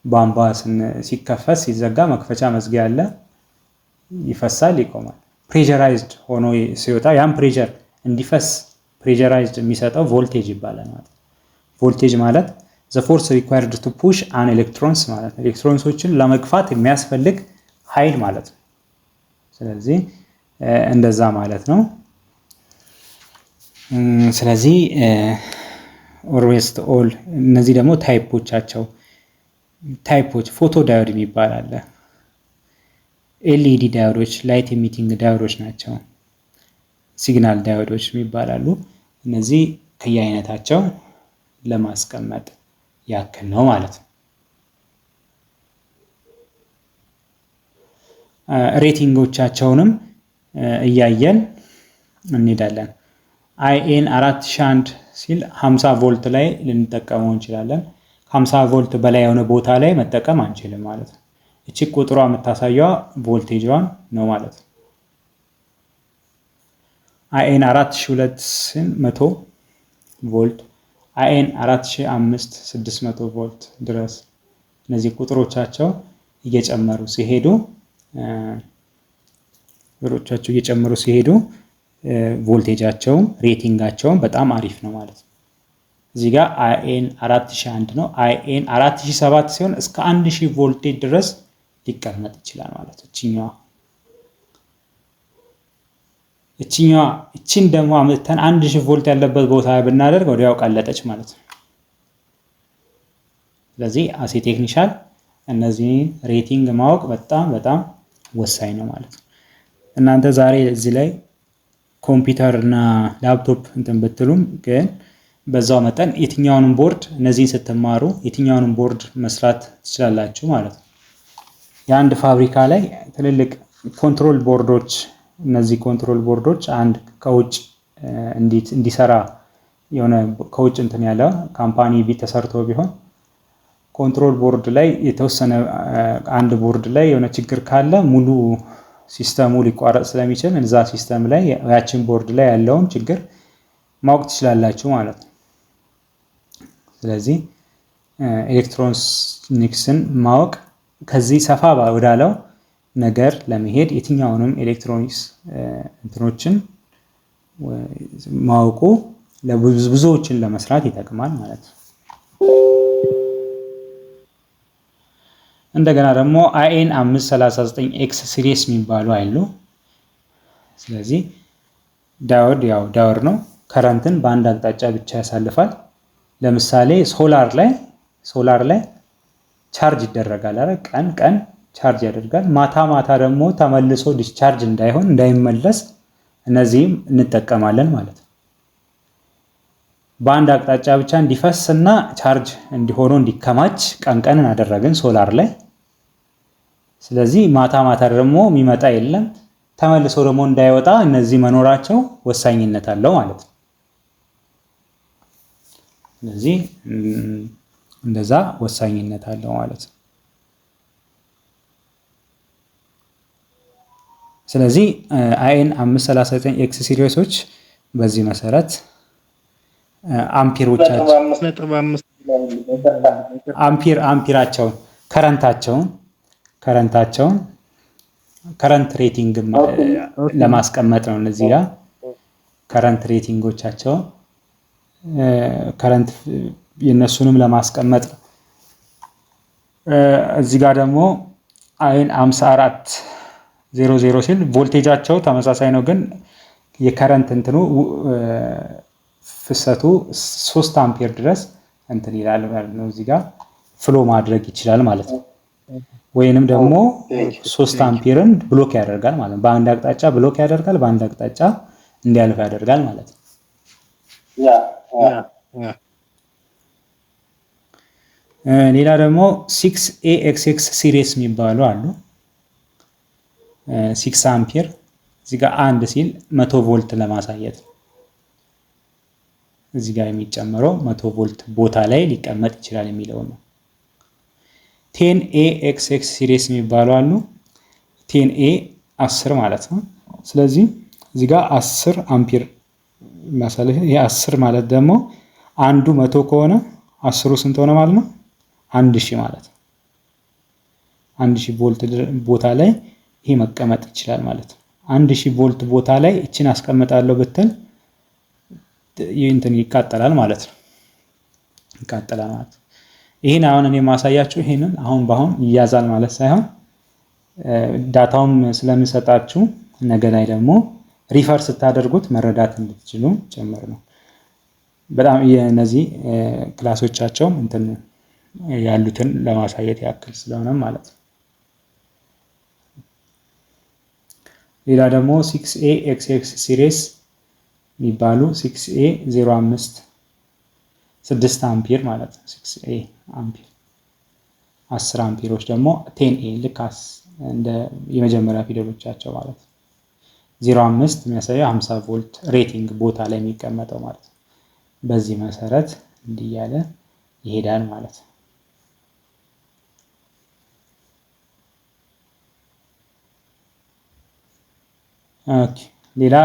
ቧንቧ ሲከፈት ሲዘጋ መክፈቻ መዝጊያ አለ፣ ይፈሳል፣ ይቆማል። ፕሬሸራይዝድ ሆኖ ሲወጣ ያን ፕሬሸር እንዲፈስ ፕሬሸራይዝድ የሚሰጠው ቮልቴጅ ይባላል ማለት ነው። ቮልቴጅ ማለት ዘ ፎርስ ሪኳየርድ ቱ ፑሽ አን ኤሌክትሮንስ ማለት ነው። ኤሌክትሮንሶችን ለመግፋት የሚያስፈልግ ኃይል ማለት ነው። ስለዚህ እንደዛ ማለት ነው። ስለዚህ ኦልዌይስ ኦል እነዚህ ደግሞ ታይፖች ፎቶ ዳዮድ የሚባል አለ። ኤልኢዲ ዳዮዶች ላይት ኤሚቲንግ ዳዮዶች ናቸው። ሲግናል ዳዮዶች የሚባላሉ። እነዚህ ከየአይነታቸው ለማስቀመጥ ያክል ነው ማለት ነው። ሬቲንጎቻቸውንም እያየን እንሄዳለን። አይኤን 4001 ሲል 50 ቮልት ላይ ልንጠቀመው እንችላለን። ከ50 ቮልት በላይ የሆነ ቦታ ላይ መጠቀም አንችልም ማለት ነው። እቺ ቁጥሯ የምታሳየዋ ቮልቴጅዋን ነው ማለት ነው። አይኤን 4002 ሲል 100 ቮልት፣ አይኤን 4005 600 ቮልት ድረስ እነዚህ ቁጥሮቻቸው እየጨመሩ ሲሄዱ ቮልቴጃቸውም ሬቲንጋቸውም በጣም አሪፍ ነው ማለት ነው። እዚህ ጋር አይኤን 4001 ነው። አይኤን 4007 ሲሆን እስከ 1000 ቮልቴጅ ድረስ ሊቀመጥ ይችላል ማለት ነው። እቺን ደግሞ አምጥተን 1000 ቮልት ያለበት ቦታ ብናደርግ ወዲያው ቀለጠች ማለት ነው። ስለዚህ አሴ ቴክኒሻል እነዚህ ሬቲንግ ማወቅ በጣም በጣም ወሳኝ ነው ማለት ነው። እናንተ ዛሬ እዚህ ላይ ኮምፒውተር እና ላፕቶፕ እንትን ብትሉም ግን በዛው መጠን የትኛውንም ቦርድ እነዚህን ስትማሩ የትኛውንም ቦርድ መስራት ትችላላችሁ ማለት ነው። የአንድ ፋብሪካ ላይ ትልልቅ ኮንትሮል ቦርዶች፣ እነዚህ ኮንትሮል ቦርዶች አንድ ከውጭ እንዲሰራ የሆነ ከውጭ እንትን ያለ ካምፓኒ ተሰርቶ ቢሆን ኮንትሮል ቦርድ ላይ የተወሰነ አንድ ቦርድ ላይ የሆነ ችግር ካለ ሙሉ ሲስተሙ ሊቋረጥ ስለሚችል እዛ ሲስተም ላይ ያችን ቦርድ ላይ ያለውን ችግር ማወቅ ትችላላችሁ ማለት ነው። ስለዚህ ኤሌክትሮኒክስን ማወቅ ከዚህ ሰፋ ወዳለው ነገር ለመሄድ የትኛውንም ኤሌክትሮኒክስ እንትኖችን ማወቁ ብዙዎችን ለመስራት ይጠቅማል ማለት ነው። እንደገና ደግሞ አይኤን 539X ሲሪስ የሚባሉ አሉ። ስለዚህ ዳዮድ ዳዮድ ነው። ከረንትን በአንድ አቅጣጫ ብቻ ያሳልፋል። ለምሳሌ ሶላር ላይ ቻርጅ ይደረጋል አይደል? ቀን ቻርጅ ያደርጋል። ማታ ደግሞ ተመልሶ ዲስቻርጅ እንዳይመለስ እነዚህም እንጠቀማለን ማለት ነው። በአንድ አቅጣጫ ብቻ እንዲፈስ እና ቻርጅ እንዲሆኑ እንዲከማች ቀን አደረግን ሶላር ላይ። ስለዚህ ማታ ደግሞ የሚመጣ የለም ተመልሶ ደግሞ እንዳይወጣ እነዚህ መኖራቸው ወሳኝነት አለው ማለት ነው። ስለዚህ እንደዛ ወሳኝነት አለው ማለት ነው። ስለዚህ አይኤን 539X ሲሪሶች በዚህ መሰረት አምፒራቸውን ከረንት ሬቲንግ ለማስቀመጥ ነው። እነዚህ ጋር ከረንት ሬቲንጎቻቸው ከረንት የነሱንም ለማስቀመጥ ነው። እዚህ ጋር ደግሞ አይን 5400 ሲል ቮልቴጃቸው ተመሳሳይ ነው፣ ግን የከረንት እንትኑ ፍሰቱ 3 አምፔር ድረስ እንትን ይላል ማለት ነው። እዚህ ጋር ፍሎ ማድረግ ይችላል ማለት ነው። ወይንም ደግሞ 3 አምፔርን ብሎክ ያደርጋል ማለት ነው። በአንድ አቅጣጫ ብሎክ ያደርጋል፣ በአንድ አቅጣጫ እንዲያልፍ ያደርጋል ማለት ነው። ሌላ ደግሞ 6AXX ሲሪስ የሚባሉ አሉ። 6 አምፔር እዚህ ጋር አንድ ሲል 100 ቮልት ለማሳየት ነው። እዚህ ጋር የሚጨመረው 100 ቮልት ቦታ ላይ ሊቀመጥ ይችላል የሚለው ነው። 10AXX ሲሪስ የሚባሉ አሉ። 10A 10 ማለት ነው። ስለዚህ እዚህ ጋር 10 አምፔር ማሳለፍ ይሄ 10 ማለት ደግሞ አንዱ 100 ከሆነ 10ሩ ስንት ሆነ ማለት ነው? 1000 ማለት ነው። 1000 ቮልት ቦታ ላይ ይሄ መቀመጥ ይችላል ማለት ነው። 1000 ቮልት ቦታ ላይ እቺን አስቀምጣለሁ ብትል እንትን ይቃጠላል ማለት ነው። ይቃጠላል ማለት ነው። ይሄን አሁን እኔ ማሳያችሁ ይሄንን አሁን በአሁን ይያዛል ማለት ሳይሆን ዳታውም ስለምሰጣችሁ ነገ ላይ ደግሞ ሪፈር ስታደርጉት መረዳት እንድትችሉ ጭምር ነው። በጣም የነዚህ ክላሶቻቸውም እንትን ያሉትን ለማሳየት ያክል ስለሆነ ማለት ነው። ሌላ ደግሞ 6AXX ሲሪስ የሚባሉ 6A 05 6 አምፔር ማለት ነው። 6A አምፔር 10 አምፔሮች ደግሞ 10A ልክ እንደ የመጀመሪያ ፊደሎቻቸው ማለት ነው። 05 የሚያሳየው 50 ቮልት ሬቲንግ ቦታ ላይ የሚቀመጠው ማለት ነው። በዚህ መሰረት እንዲህ እያለ ይሄዳል ማለት ነው። ኦኬ ሌላ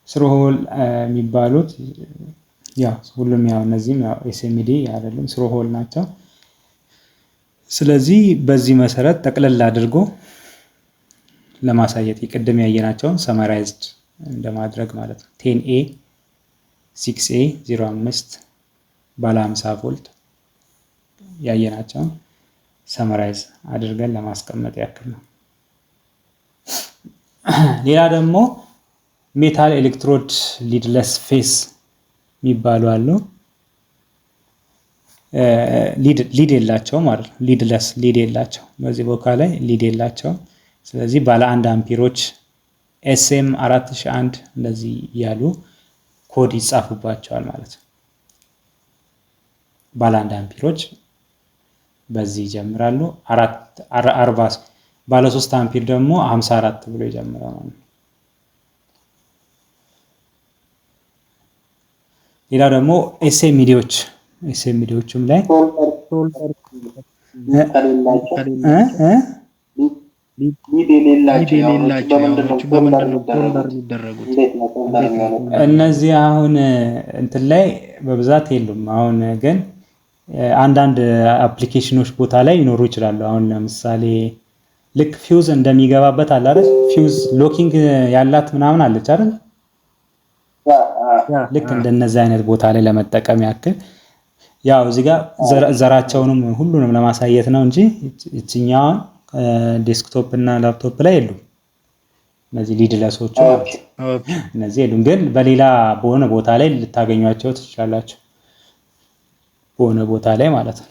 ስሩሆል የሚባሉት ያው ሁሉም ያው እነዚህም ያው ኤስኤምዲ አይደለም ስሩሆል ናቸው። ስለዚህ በዚህ መሰረት ጠቅለል አድርጎ ለማሳየት የቅድም ያየናቸውን ሰማራይዝድ እንደማድረግ ማለት ነው። 10A 6A 05 ባለ 50 ቮልት ያየናቸውን ሰማራይዝ አድርገን ለማስቀመጥ ያክል ነው። ሌላ ደግሞ ሜታል ኤሌክትሮድ ሊድለስ ፌስ የሚባሉ አሉ። ሊድ የላቸው ማለት ነው። ሊድለስ ሊድ የላቸው በዚህ ቦካ ላይ ሊድ የላቸው። ስለዚህ ባለ 1 አምፒሮች SM 4001 እንደዚህ ያሉ ኮድ ይጻፉባቸዋል ማለት ነው። ባለ 1 አምፒሮች በዚህ ይጀምራሉ። 40 ባለ 3 አምፒር ደግሞ 54 ብሎ ይጀምራል ማለት ነው። ሌላ ደግሞ ኤስኤምዲዎችም ላይ እነዚህ አሁን እንትን ላይ በብዛት የሉም። አሁን ግን አንዳንድ አፕሊኬሽኖች ቦታ ላይ ይኖሩ ይችላሉ። አሁን ለምሳሌ ልክ ፊውዝ እንደሚገባበት አለ አይደል? ፊውዝ ሎኪንግ ያላት ምናምን አለች አይደል? ልክ እንደነዚህ አይነት ቦታ ላይ ለመጠቀም ያክል ያው እዚህ ጋር ዘራቸውንም ሁሉንም ለማሳየት ነው እንጂ እቺኛውን ዴስክቶፕ እና ላፕቶፕ ላይ የሉም። እነዚህ ሊድለሶቹ እነዚህ የሉም፣ ግን በሌላ በሆነ ቦታ ላይ ልታገኟቸው ትችላላችሁ። በሆነ ቦታ ላይ ማለት ነው።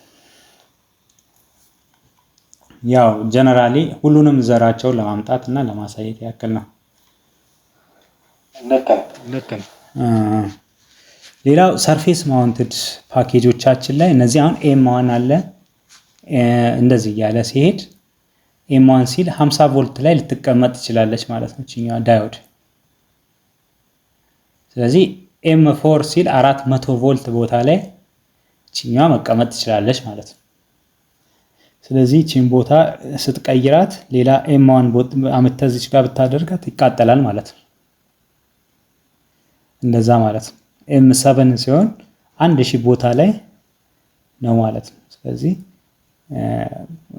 ያው ጀነራሊ ሁሉንም ዘራቸውን ለማምጣት እና ለማሳየት ያክል ነው። ልክ ነው። ሌላው ሰርፌስ ማውንትድ ፓኬጆቻችን ላይ እነዚህ አሁን ኤም1 አለ እንደዚህ እያለ ሲሄድ ኤም1 ሲል 50 ቮልት ላይ ልትቀመጥ ትችላለች ማለት ነው እቺኛዋ ዳዮድ። ስለዚህ ኤም4 ሲል 400 ቮልት ቦታ ላይ እቺኛዋ መቀመጥ ትችላለች ማለት ነው። ስለዚህ እቺን ቦታ ስትቀይራት ሌላ ኤም1 አመተዚች ጋር ብታደርጋት ይቃጠላል ማለት ነው። እንደዛ ማለት ነው። ኤም7 ሲሆን 1000 ቦታ ላይ ነው ማለት ነው። ስለዚህ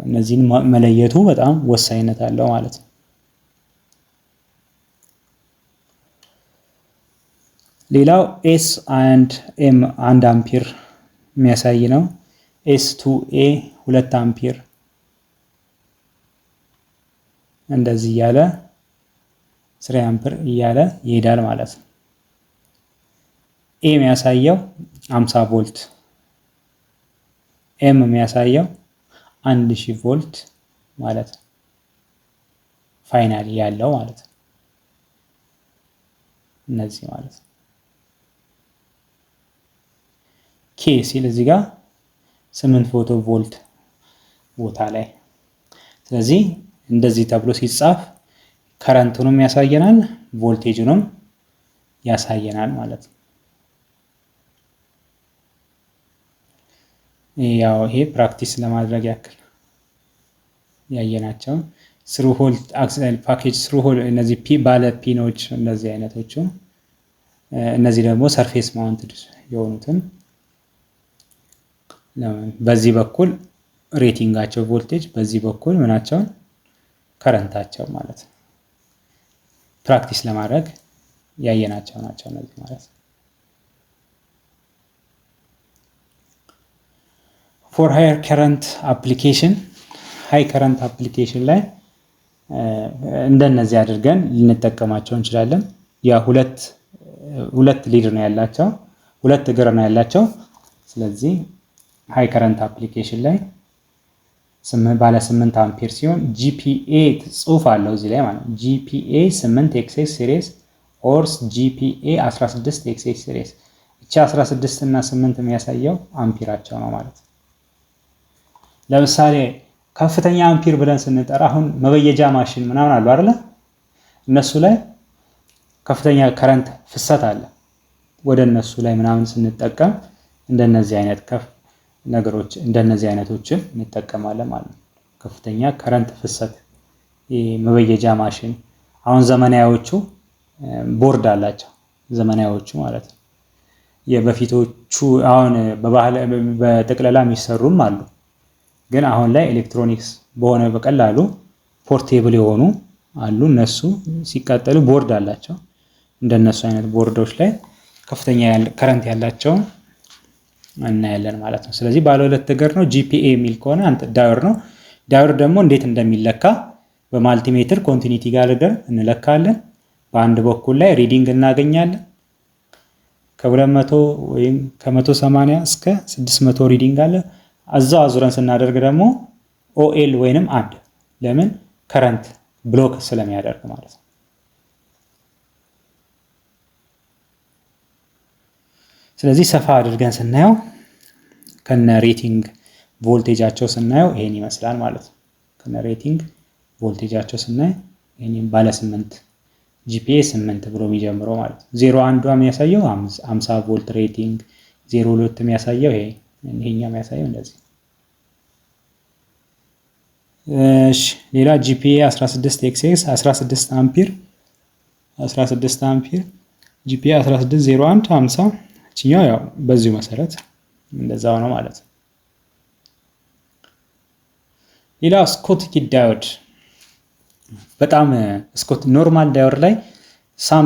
እነዚህን መለየቱ በጣም ወሳኝነት አለው ማለት ነው። ሌላው ኤስ አንድ ኤም 1 አምፒር የሚያሳይ ነው። ኤስ 2 ኤ 2 አምፒር እንደዚህ እያለ 3 አምፒር እያለ ይሄዳል ማለት ነው። ኤ የሚያሳየው 50 ቮልት፣ ኤም የሚያሳየው 1000 ቮልት ማለት ነው። ፋይናሊ ያለው ማለት ነው እነዚህ ማለት ነው። ኬ ሲል እዚህ ጋር 800 ቮልት ቦታ ላይ። ስለዚህ እንደዚህ ተብሎ ሲጻፍ ከረንቱንም ያሳየናል ቮልቴጁንም ያሳየናል ማለት ነው። ያው ይሄ ፕራክቲስ ለማድረግ ያክል ያየናቸው ስሩ ሆል አክሰል ፓኬጅ ስሩ ሆል እነዚህ ፒ ባለ ፒኖች እነዚህ አይነቶቹ፣ እነዚህ ደግሞ ሰርፌስ ማውንትድ የሆኑትን በዚህ በኩል ሬቲንጋቸው ቮልቴጅ፣ በዚህ በኩል ምናቸው ከረንታቸው ማለት ነው። ፕራክቲስ ለማድረግ ያየናቸው ናቸው እነዚህ ማለት ነው። ፎር ሃየር ከረንት አፕሊኬሽን ሃይ ከረንት አፕሊኬሽን ላይ እንደነዚህ አድርገን ልንጠቀማቸው እንችላለን። ያ ሁለት ሊድ ነው ያላቸው፣ ሁለት እግር ነው ያላቸው። ስለዚህ ሃይ ከረንት አፕሊኬሽን ላይ ባለ 8 አምፒር ሲሆን ጂፒኤ ጽሑፍ አለው እዚህ ላይ ማለት ነው። ጂፒኤ 8 ኤክስኤስ ሲሪስ ኦርስ ጂፒኤ 16 ኤክስኤስ ሲሪስ። እቺ 16 እና 8 የሚያሳየው አምፒራቸው ነው ማለት ነው። ለምሳሌ ከፍተኛ አምፒር ብለን ስንጠራ አሁን መበየጃ ማሽን ምናምን አሉ አይደለ? እነሱ ላይ ከፍተኛ ከረንት ፍሰት አለ። ወደ እነሱ ላይ ምናምን ስንጠቀም እንደነዚህ አይነት ነገሮች እንደነዚህ አይነቶችን እንጠቀማለን ማለት ነው። ከፍተኛ ከረንት ፍሰት መበየጃ ማሽን አሁን ዘመናዊዎቹ ቦርድ አላቸው፣ ዘመናዊዎቹ ማለት ነው። የበፊቶቹ አሁን በጥቅለላ የሚሰሩም አሉ፣ ግን አሁን ላይ ኤሌክትሮኒክስ በሆነ በቀላሉ ፖርቴብል የሆኑ አሉ። እነሱ ሲቀጠሉ ቦርድ አላቸው። እንደነሱ አይነት ቦርዶች ላይ ከፍተኛ ከረንት ያላቸውን እናያለን ማለት ነው። ስለዚህ ባለ ሁለት እግር ነው። ጂፒኤ የሚል ከሆነ ዳዮድ ነው። ዳዮድ ደግሞ እንዴት እንደሚለካ በማልቲሜትር ኮንቲኒቲ ጋር እንለካለን። በአንድ በኩል ላይ ሪዲንግ እናገኛለን። ከ200 ወይም ከ180 እስከ 600 ሪዲንግ አለ። እዛው አዙረን ስናደርግ ደግሞ ኦኤል ወይንም አንድ ለምን ከረንት ብሎክ ስለሚያደርግ ማለት ነው። ስለዚህ ሰፋ አድርገን ስናየው ከነ ሬቲንግ ቮልቴጃቸው ስናየው ይሄን ይመስላል ማለት ነው። ከነ ሬቲንግ ቮልቴጃቸው ስናይ ይሄን ባለ 8 ጂፒኤ 8 ብሎ የሚጀምረው ማለት ነው። 01 የሚያሳየው 50 ቮልት ሬቲንግ፣ 02 የሚያሳየው ይሄኛው የሚያሳየው እንደዚህ። እሺ ሌላ ጂፒኤ 16 ኤክስኤስ 16 አምፒር ጂፒኤ 1601 50 እቺኛው ያው በዚሁ መሰረት እንደዛው ነው ማለት ነው። ሌላ ስኮትኪ ዳዮድ በጣም ኖርማል ዳዮድ ላይ ሳም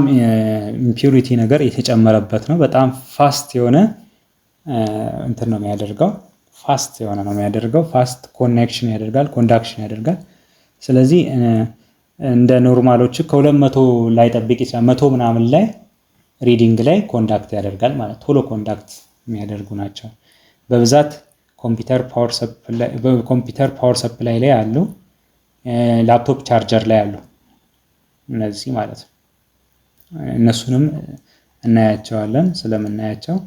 ኢምፒዩሪቲ ነገር የተጨመረበት ነው። በጣም ፋስት የሆነ እንትን ነው የሚያደርገው፣ ፋስት ኮኔክሽን ያደርጋል፣ ኮንዳክሽን ያደርጋል። ስለዚህ እንደ ኖርማሎቹ ከ200 ላይ ጠብቅ ይችላል፣ 100 ምናምን ላይ ሪዲንግ ላይ ኮንዳክት ያደርጋል ማለት ቶሎ ኮንዳክት የሚያደርጉ ናቸው። በብዛት ኮምፒውተር ፓወር ሰፕላይ ላይ አሉ፣ ላፕቶፕ ቻርጀር ላይ አሉ እነዚህ ማለት ነው። እነሱንም እናያቸዋለን። ስለምናያቸው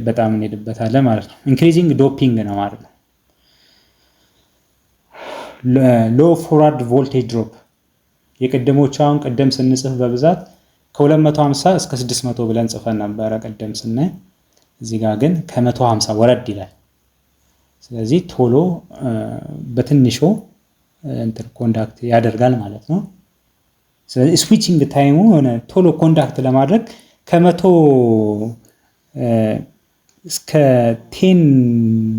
በጣም እንሄድበታለን ማለት ነው። ኢንክሪዚንግ ዶፒንግ ነው ማለት ነው። ሎ ፎርዋርድ ቮልቴጅ ድሮፕ የቅድሞቹ አሁን ቅድም ስንጽፍ በብዛት ከ250 እስከ 600 ብለን ጽፈን ነበረ ቅድም ስናይ። እዚህ ጋር ግን ከ150 ወረድ ይላል። ስለዚህ ቶሎ በትንሹ ኮንዳክት ያደርጋል ማለት ነው። ስለዚህ ስዊቺንግ ታይሙ ቶሎ ኮንዳክት ለማድረግ ከ100 እስከ 10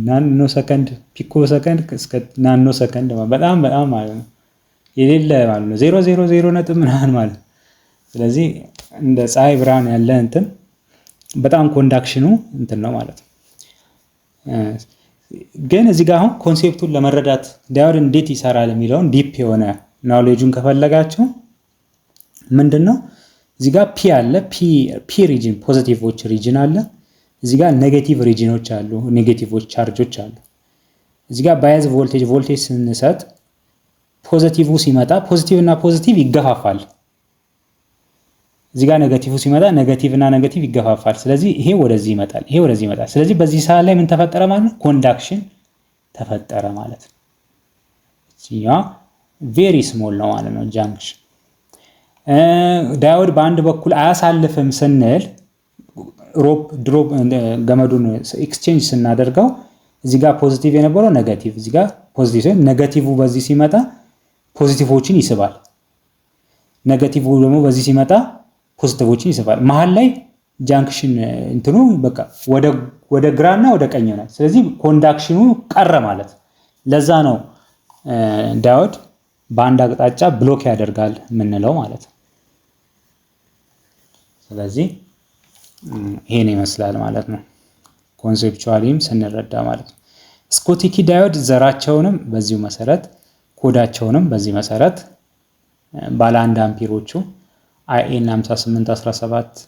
ናኖ ሰከንድ ፒኮ ሰከንድ እስከ ናኖ ሰከንድ በጣም ማለት ነው የሌለ ማለት ነው። 0.0 ነጥብ ምናምን ማለት ስለዚህ እንደ ፀሐይ ብርሃን ያለ እንትን በጣም ኮንዳክሽኑ እንትን ነው ማለት ነው። ግን እዚህ ጋር አሁን ኮንሴፕቱን ለመረዳት ዳዮድ እንዴት ይሰራል የሚለውን ዲፕ የሆነ ናውሌጁን ከፈለጋችሁ ምንድነው እዚህ ጋር ፒ አለ፣ ፒ ሪጅን ፖዚቲቮች ሪጅን አለ። እዚህ ጋር ኔጌቲቭ ሪጅኖች አሉ፣ ኔጌቲቮች ቻርጆች አሉ። እዚህ ጋር ባያዝ ቮልቴጅ ስንሰጥ ፖዚቲቭ ሲመጣ ፖዚቲቭ እና ፖዚቲቭ ይገፋፋል። እዚህ ጋር ኔጌቲቭ ሲመጣ ኔጌቲቭ እና ኔጌቲቭ ይገፋፋል። ስለዚህ ይሄ ወደዚህ ይመጣል፣ ይሄ ወደዚህ ይመጣል። ስለዚህ በዚህ ሰዓት ላይ ምን ተፈጠረ ማለት ነው? ኮንዳክሽን ተፈጠረ ማለት ነው። እዚህኛ ቬሪ ስሞል ነው ማለት ነው ጃንክሽን። ዳዮድ በአንድ በኩል አያሳልፍም ስንል ድሮፕ ገመዱን ኤክስቼንጅ ስናደርገው እዚህ ጋር ፖዚቲቭ የነበረው ኔጌቲቭ፣ እዚህ ጋር ፖዚቲቭ ሲሆን ኔጌቲቭ በዚህ ሲመጣ ፖዚቲቮችን ይስባል። ኔጌቲቭ ደግሞ በዚህ ሲመጣ ፖዚቲቮችን ይስባል። መሀል ላይ ጃንክሽን እንትኑ በቃ ወደ ግራና ወደ ቀኝ ነው። ስለዚህ ኮንዳክሽኑ ቀረ ማለት። ለዛ ነው ዳዮድ በአንድ አቅጣጫ ብሎክ ያደርጋል የምንለው ማለት ነው። ስለዚህ ይሄን ይመስላል ማለት ነው ኮንሴፕቹዋሊም ስንረዳ ማለት ነው። ስኮቲኪ ዳዮድ ዘራቸውንም በዚሁ መሰረት ኮዳቸውንም በዚህ መሰረት ባለ 1 አምፒሮቹ አይኤን 5817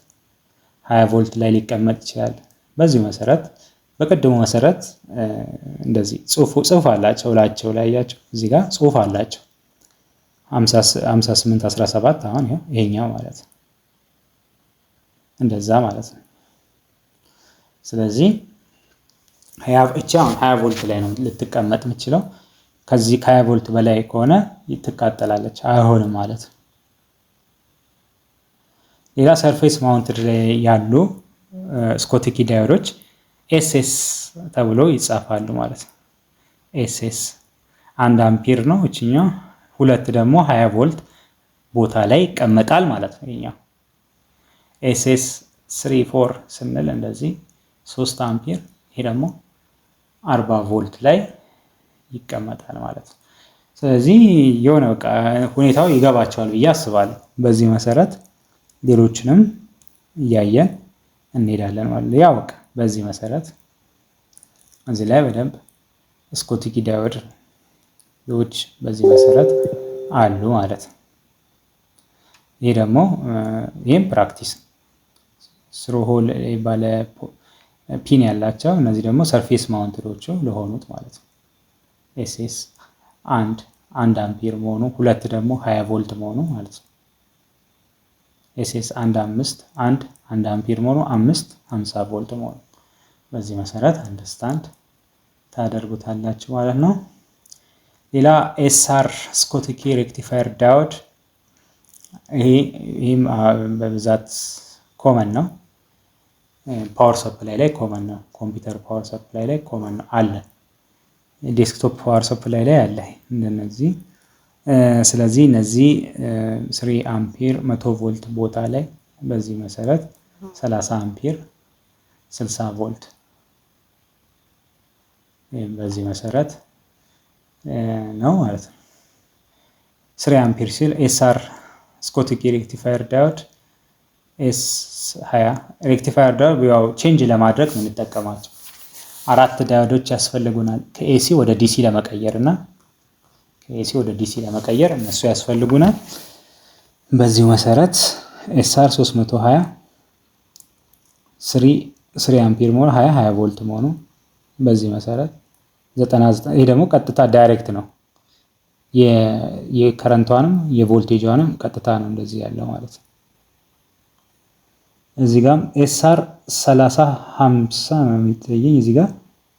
20 ቮልት ላይ ሊቀመጥ ይችላል። በዚሁ መሰረት በቀደሙ መሰረት እንደዚህ ጽሁፍ አላቸው ላቸው ላይ ያያቸው እዚህ ጋር ጽሁፍ አላቸው 5817 አሁን ይሄኛው ማለት ነው እንደዛ ማለት ነው። ስለዚህ 20 ቮልት ላይ ነው ልትቀመጥ የምችለው። ከዚህ ከ20 ቮልት በላይ ከሆነ ትቃጠላለች፣ አይሆንም ማለት ነው። ሌላ ሰርፌስ ማውንትድ ላይ ያሉ ስኮቲኪ ዳዮዶች ኤስኤስ ተብሎ ይጻፋሉ ማለት ነው። ኤስኤስ 1 አምፒር ነው እቺኛው፣ ሁለት ደግሞ 20 ቮልት ቦታ ላይ ይቀመጣል ማለት ነው። ይሄኛው ኤስኤስ 34 ስንል እንደዚህ 3 አምፒር፣ ይሄ ደግሞ 40 ቮልት ላይ ይቀመጣል ማለት ነው። ስለዚህ የሆነ በቃ ሁኔታው ይገባቸዋል ብዬ አስባለሁ። በዚህ መሰረት ሌሎችንም እያየን እንሄዳለን ማለት ነው። ያው በቃ በዚህ መሰረት እዚህ ላይ በደንብ ስኮቲኪ ዳዮዶች በዚህ መሰረት አሉ ማለት ነው። ይሄ ደግሞ ይሄም ፕራክቲስ ስሩ ሆል ባለ ፒን ያላቸው እነዚህ ደግሞ ሰርፌስ ማውንትዶቹ ለሆኑት ማለት ነው። ኤስኤስ 1 አምፒር መሆኑ፣ ሁለት ደግሞ 20 ቮልት መሆኑ ማለት ነው። ኤስኤስ 1 አምፒር መሆኑ፣ 50 ቮልት መሆኑ በዚህ መሰረት አንደርስታንድ ታደርጉታላችሁ ማለት ነው። ሌላ ኤስአር ስኮቲኪ ሬክቲፋየር ዳዮድ ይሄም በብዛት ኮመን ነው። ፓወር ሰፕላይ ላይ ኮመን ነው። ኮምፒውተር ፓወር ሰፕላይ ላይ ኮመን ነው አለ። ዴስክቶፕ ፓወር ሰፕላይ ላይ አለ እንደነዚህ። ስለዚህ እነዚህ 3 አምፒር 100 ቮልት ቦታ ላይ በዚህ መሰረት 30 አምፒር 60 ቮልት በዚህ መሰረት ነው ማለት ነው። 3 አምፒር ሲል ኤስአር ስኮቲኪ ሬክቲፋየር ዳዮድ ኤስ20 ሬክቲፋየር ዳዮድ ያው ቼንጅ ለማድረግ የምንጠቀማቸው 4 ዳዮዶች ያስፈልጉናል። ከኤሲ ወደ ዲሲ ለመቀየር እና እነሱ ያስፈልጉናል። በዚሁ መሰረት ኤስአር 320 3 አምፒር መሆኑ 20 ቮልት መሆኑ በዚህ መሰረት 99። ይሄ ደግሞ ቀጥታ ዳይሬክት ነው። የከረንቷንም የቮልቴጇንም ቀጥታ ነው እንደዚህ ያለው ማለት ነው። እዚህ ጋር ኤስአር 3050 ነው የሚታየኝ። እዚህ ጋር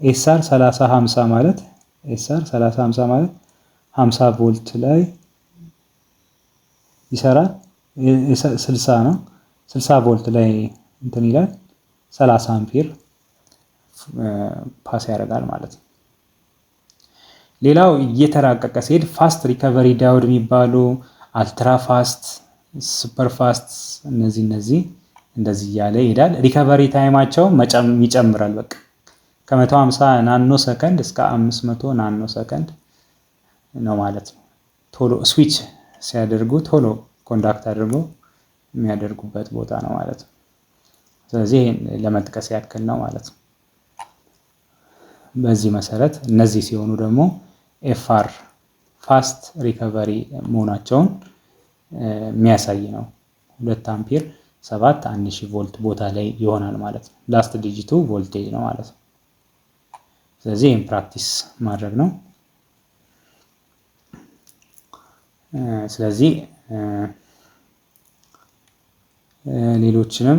ኤስአር 3050 ማለት 50 ቮልት ላይ ይሰራል። 60 ነው 60 ቮልት ላይ እንትን ይላል 30 አምፒር ፓስ ያደርጋል ማለት ነው። ሌላው እየተራቀቀ ሲሄድ ፋስት ሪከቨሪ ዳዮድ የሚባሉ አልትራ ፋስት፣ ሱፐር ፋስት እነዚህ እንደዚህ እያለ ይሄዳል። ሪከቨሪ ታይማቸው ይጨምራል። በቃ ከ150 ናኖ ሰከንድ እስከ 500 ናኖ ሰከንድ ነው ማለት ነው። ቶሎ ስዊች ሲያደርጉ ቶሎ ኮንዳክት አድርጎ የሚያደርጉበት ቦታ ነው ማለት ነው። ስለዚህ ይህን ለመጥቀስ ያክል ነው ማለት ነው። በዚህ መሰረት እነዚህ ሲሆኑ ደግሞ ኤፍአር ፋስት ሪከቨሪ መሆናቸውን የሚያሳይ ነው። 2 አምፒር 1000 ቮልት ቦታ ላይ ይሆናል ማለት ነው። ላስት ዲጂቱ ቮልቴጅ ነው ማለት ነው። ስለዚህ ይህን ፕራክቲስ ማድረግ ነው። ስለዚህ ሌሎችንም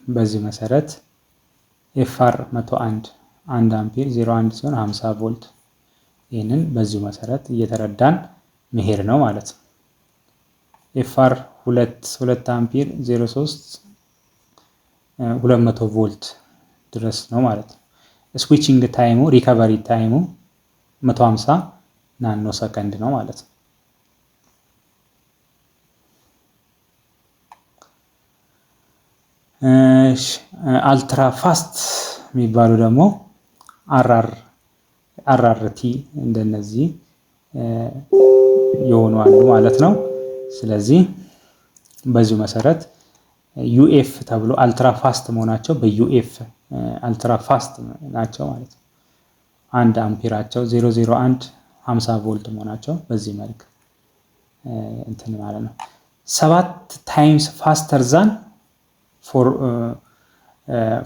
በዚህ መሰረት ኤፍአር 101 1 አምፒር 01 ሲሆን 50 ቮልት ይህንን በዚሁ መሰረት እየተረዳን መሄድ ነው ማለት ነው። ኤፍአር 2 አምፒር 03 200 ቮልት ድረስ ነው ማለት ነው። ስዊቺንግ ታይሙ ሪከቨሪ ታይሙ 150 ናኖ ሰከንድ ነው ማለት ነው። አልትራ ፋስት የሚባሉ ደግሞ አርአርቲ እንደነዚህ የሆኑ አሉ ማለት ነው። ስለዚህ በዚሁ መሰረት ዩኤፍ ተብሎ አልትራ ፋስት መሆናቸው በዩኤፍ አልትራ ፋስት ናቸው ማለት ነው። 1 አምፒራቸው 001 50 ቮልት መሆናቸው በዚህ መልክ እንትን ማለት ነው። 7 ታይምስ ፋስተር ዛን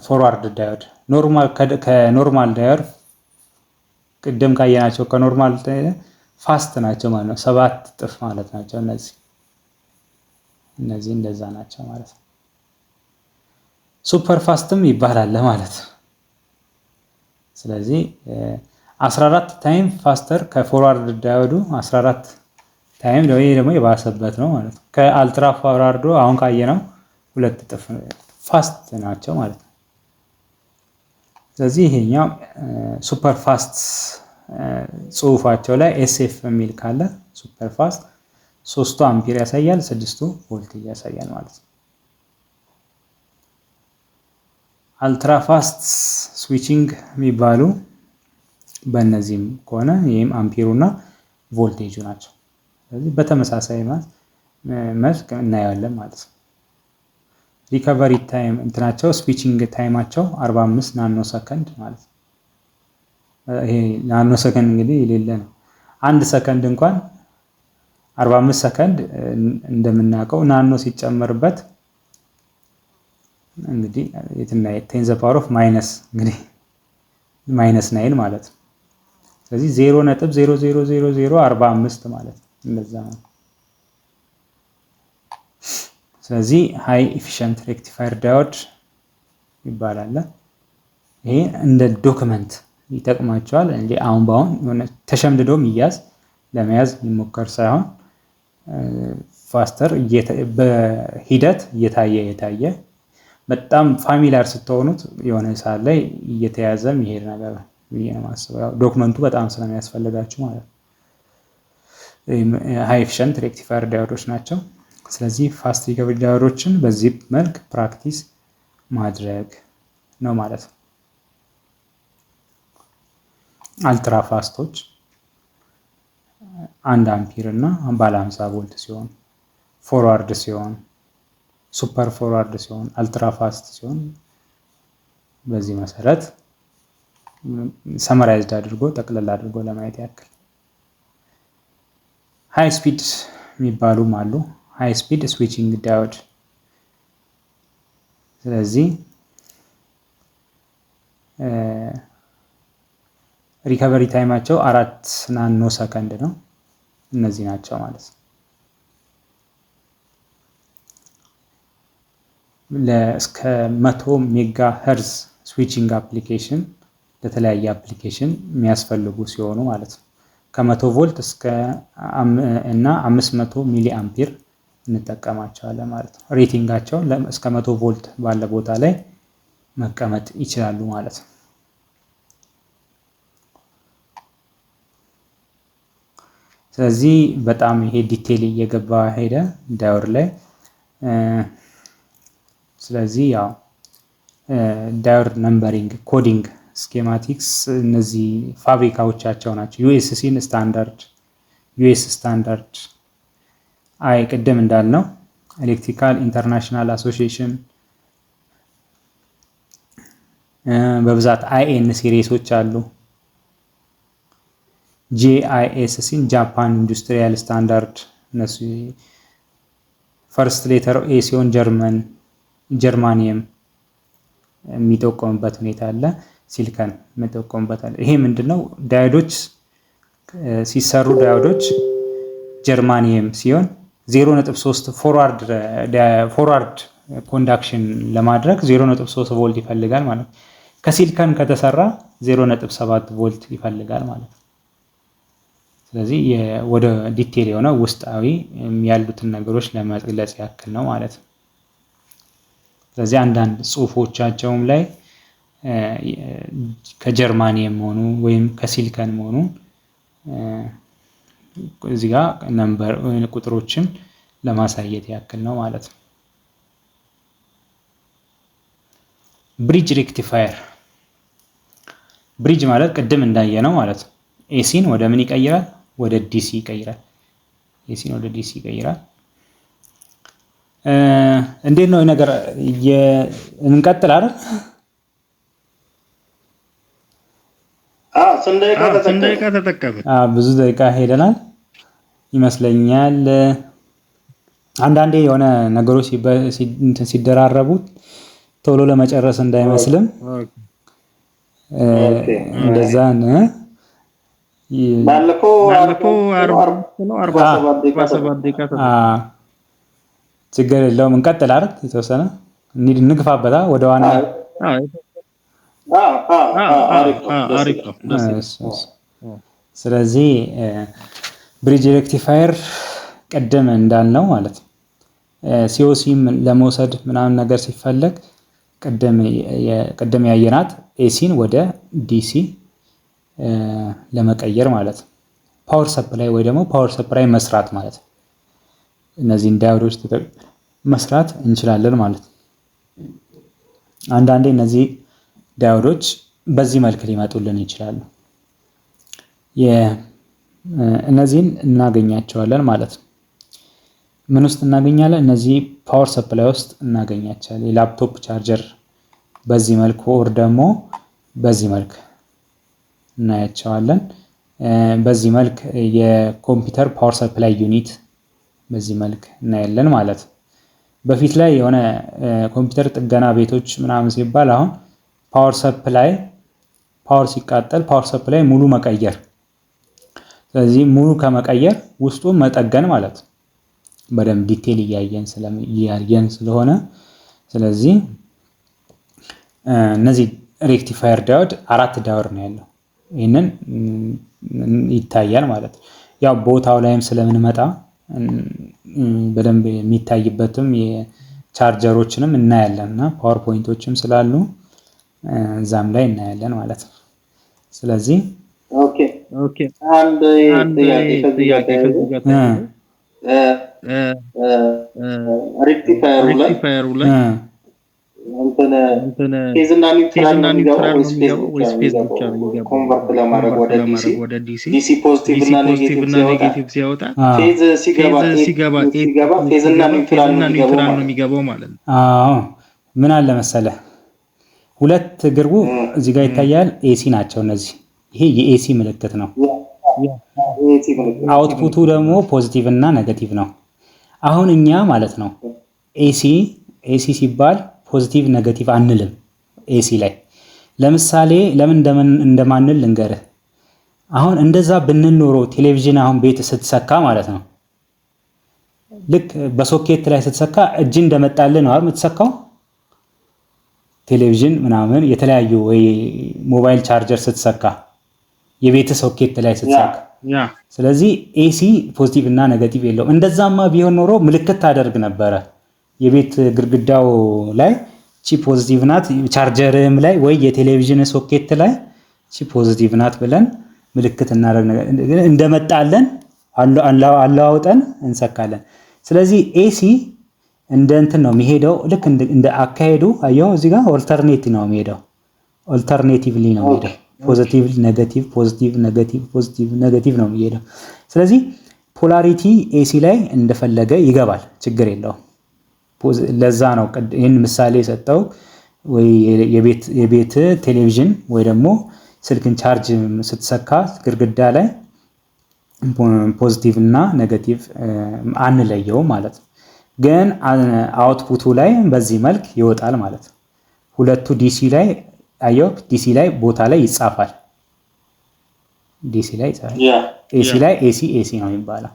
ፎርዋርድ ዳዮድ ከኖርማል ዳዮድ ቅድም ካየናቸው ከኖርማል ፋስት ናቸው ማለት ነው። 7 እጥፍ ማለት ናቸው። እነዚህ እንደዛ ናቸው ማለት ነው። ሱፐር ፋስትም ይባላል ማለት ነው። ስለዚህ 14 ታይም ፋስተር ከፎርዋርድ ዳዮዱ 14 ታይም ደግሞ የባሰበት ነው ማለት ነው። ከአልትራ ፎርዋርዱ አሁን ካየነው 2 እጥፍ ፋስት ናቸው ማለት ነው። ስለዚህ ይሄኛው ሱፐር ፋስት ጽሁፋቸው ላይ ኤስኤፍ የሚል ካለ ሱፐር ፋስት 3 አምፒር ያሳያል፣ 6 ቮልት ያሳያል ማለት ነው። አልትራ ፋስት ስዊቺንግ የሚባሉ በእነዚህም ከሆነ ይህም አምፒሩና ቮልቴጁ ናቸው። ስለዚህ በተመሳሳይ መልክ እናየዋለን ማለት ነው። ሪከቨሪ ታይም እንትናቸው ስዊቺንግ ታይማቸው 45 ናኖ ሰከንድ ማለት ነው። ይሄ ናኖ ሰከንድ እንግዲህ የሌለ ነው። 1 ሰከንድ እንኳን 45 ሰከንድ እንደምናውቀው ናኖ ሲጨመርበት እንግዲህ የትና ቴን ዘ ፓወር ኦፍ ማይነስ እንግዲህ -9 ማለት ነው። ስለዚህ 0.000045 ማለት ነው። እንደዛ ነው። ስለዚህ ሃይ ኤፊሽንት ሬክቲፋየር ዳዮድ ይባላል። ይሄ እንደ ዶክመንት ይጠቅማቸዋል እንጂ አሁን የሆነ ተሸምድዶ የሚያዝ ለመያዝ የሚሞከር ሳይሆን ፋስተር በሂደት እየታየ በጣም ፋሚሊያር ስትሆኑት የሆነ ሰዓት ላይ እየተያዘ የሚሄድ ነገር ብዬ ነው የማስበው። ዶክመንቱ በጣም ስለሚያስፈልጋችሁ ማለት ነው። ሃይ ኤፊሽንት ሬክቲፋየር ዳዮዶች ናቸው። ስለዚህ ፋስት ሪከቨሪ ዳዮዶችን በዚህ መልክ ፕራክቲስ ማድረግ ነው ማለት ነው። አልትራ ፋስቶች 1 አምፒር እና ባለ 50 ቮልት ሲሆን ፎርዋርድ ሲሆን ሱፐር ፎርዋርድ ሲሆን አልትራ ፋስት ሲሆን በዚህ መሰረት ሰመራይዝድ አድርጎ ጠቅለል አድርጎ ለማየት ያክል ሃይ ስፒድ የሚባሉም አሉ። ሃይ ስፒድ ስዊቺንግ ዳዮድ ስለዚህ ሪከቨሪ ታይማቸው 4 ናኖ ሰከንድ ነው። እነዚህ ናቸው ማለት ነው። እስከ 100 ሜጋ ሄርዝ ስዊቺንግ አፕሊኬሽን ለተለያየ አፕሊኬሽን የሚያስፈልጉ ሲሆኑ ማለት ነው። ከ100 ቮልት እና 500 ሚሊ አምፒር እንጠቀማቸዋለን ማለት ነው። ሬቲንጋቸው እስከ 100 ቮልት ባለ ቦታ ላይ መቀመጥ ይችላሉ ማለት ነው። ስለዚህ በጣም ይሄ ዲቴል እየገባ ሄደ ዳዮድ ላይ። ስለዚህ ያው ዳዮድ ነምበሪንግ ኮዲንግ ስኬማቲክስ እነዚህ ፋብሪካዎቻቸው ናቸው። ዩኤስ ስታንዳርድ ቅድም እንዳልነው ኤሌክትሪካል ኢንተርናሽናል አሶሲዬሽን በብዛት አይኤን ሲሪሶች አሉ። ጂአይኤስሲን ጃፓን ኢንዱስትሪያል ስታንዳርድ እነሱ ፈርስት ሌተር ኤ ሲሆን ጀርማኒየም የሚጠቆምበት ሁኔታ አለ። ሲሊከን የሚጠቆምበት አለ። ይሄ ምንድነው? ዳዮዶች ሲሰሩ ዳዮዶች ጀርማኒየም ሲሆን 0.3 ፎርዋርድ ኮንዳክሽን ለማድረግ 0.3 ቮልት ይፈልጋል ማለት ነው። ከሲሊከን ከተሰራ 0.7 ቮልት ይፈልጋል ማለት ነው። ስለዚህ ወደ ዲቴል የሆነ ውስጣዊ ያሉትን ነገሮች ለመግለጽ ያክል ነው ማለት ነው። ስለዚህ አንዳንድ ጽሁፎቻቸውም ላይ ከጀርማኒየም መሆኑ ወይም ከሲሊከን መሆኑ እዚህ ጋር ነምበር ቁጥሮችን ለማሳየት ያክል ነው ማለት ነው። ብሪጅ ሬክቲፋየር ብሪጅ ማለት ቅድም እንዳየ ነው ማለት ነው። ኤሲን ወደ ምን ይቀይራል? ወደ ዲሲ ይቀይራል። ኤሲን ወደ ዲሲ ይቀይራል። እንዴት ነው ነገር እንቀጥል አይደል? ስንት ደቂቃ ተጠቀምን? ብዙ ደቂቃ ሄደናል ይመስለኛል። አንዳንዴ የሆነ ነገሮች ሲደራረቡ ቶሎ ለመጨረስ እንዳይመስልም እንደዛ ነው። ባለፈው 47 ደቂቃ ችግር የለውም እንቀጥል አይደል? የተወሰነ እንግፋበታ ወደ ዋና አሪፍ ነው። ስለዚህ ብሪጅ ሬክቲፋየር ቀደም እንዳልነው ማለት ነው ሲኦሲም ለመውሰድ ምናምን ነገር ሲፈለግ ቀደም ያየናት ኤሲን ወደ ዲሲ ለመቀየር ማለት ነው። ፓወር ሰፕላይ ወይ ደግሞ ፓወር ሰፕላይ መስራት ማለት ነው። እነዚህን ዳዮዶች መስራት እንችላለን ማለት ነው። አንዳንዴ እነዚህ ዳዮዶች በዚህ መልክ ሊመጡልን ይችላሉ። እነዚህን እናገኛቸዋለን ማለት ነው። ምን ውስጥ እናገኛለን? እነዚህ ፓወር ሰፕላይ ውስጥ እናገኛቸዋለን። የላፕቶፕ ቻርጀር በዚህ መልክ ወር ደግሞ በዚህ መልክ እናያቸዋለን። በዚህ መልክ የኮምፒውተር ፓወር ሰፕላይ ዩኒት በዚህ መልክ እናያለን ማለት ነው። በፊት ላይ የሆነ ኮምፒውተር ጥገና ቤቶች ምናምን ሲባል አሁን ፓወር ሰፕላይ ፓወር ሲቃጠል ፓወር ሰፕላይ ሙሉ መቀየር፣ ስለዚህ ሙሉ ከመቀየር ውስጡ መጠገን ማለት ነው። በደንብ ዲቴል እያየን ስለሆነ ስለዚህ እነዚህ ሬክቲፋየር ዳዮድ 4 ዳዮድ ነው ያለው። ይህንን ይታያል ማለት ነው። ያው ቦታው ላይም ስለምንመጣ በደንብ የሚታይበትም የቻርጀሮችንም እናያለን እና ፓወር ፖይንቶችም ስላሉ እዛም ላይ እናያለን ማለት ነው። ስለዚህ ኦኬ አንድ ጥያቄ ሬክቲፋየሩ ላይ ፌዝና ኒውትራል ነው የሚገባው ወይስ ፌዝ ብቻ ነው የሚገባው? ኮንቨርት ለማድረግ ወደ ዲሲ ፖዚቲቭ እና ኔጌቲቭ ሲያወጣ ፌዝ ሲገባ ፌዝና ኒውትራል ነው የሚገባው ማለት ነው። አዎ ምን አለ መሰለህ፣ ሁለት ግርቡ እዚህ ጋር ይታያል። ኤሲ ናቸው እነዚህ። ይሄ የኤሲ ምልክት ነው። አውትፑቱ ደግሞ ፖዚቲቭ እና ኔጌቲቭ ነው። አሁን እኛ ማለት ነው ኤሲ ሲባል ፖዚቲቭ ኔጌቲቭ አንልም። ኤሲ ላይ ለምሳሌ ለምን እንደማንል ልንገርህ። አሁን እንደዛ ብንል ኖሮ ቴሌቪዥን አሁን ቤት ስትሰካ ማለት ነው ልክ በሶኬት ላይ ስትሰካ እጅ እንደመጣልህ ነው አይደል የምትሰካው። ቴሌቪዥን ምናምን የተለያዩ ወይ ሞባይል ቻርጀር ስትሰካ የቤት ሶኬት ላይ ስትሰካ ስለዚህ ኤሲ ፖዚቲቭ እና ኔጌቲቭ የለውም። እንደዛማ ቢሆን ኖሮ ምልክት ታደርግ ነበረ የቤት ግድግዳው ላይ ቺ ፖዚቲቭ ናት፣ ቻርጀርም ላይ ወይ የቴሌቪዥን ሶኬት ላይ ቺ ፖዚቲቭ ናት ብለን ምልክት እናደርግ ነገር እንደመጣለን አለዋውጠን እንሰካለን። ስለዚህ ኤሲ እንደ እንትን ነው የሚሄደው። ልክ እንደ አካሄዱ አየው እዚህ ጋር ኦልተርኔቲቭ ነው የሚሄደው። ኦልተርኔቲቭሊ ነው የሚሄደው። ፖዚቲቭ ኔጌቲቭ ፖዚቲቭ ኔጌቲቭ ፖዚቲቭ ኔጌቲቭ ነው የሚሄደው። ስለዚህ ፖላሪቲ ኤሲ ላይ እንደፈለገ ይገባል፣ ችግር የለውም። ለዛ ነው ይህን ምሳሌ የሰጠው። ወይ የቤት ቴሌቪዥን ወይ ደግሞ ስልክን ቻርጅ ስትሰካ ግድግዳ ላይ ፖዚቲቭ እና ኔጌቲቭ አንለየው ማለት ነው። ግን አውትፑቱ ላይ በዚህ መልክ ይወጣል ማለት ነው። ሁለቱ ዲሲ ላይ አየው፣ ዲሲ ላይ ቦታ ላይ ይጻፋል። ዲሲ ላይ ይጻፋል። ኤሲ ላይ ኤሲ ነው የሚባለው።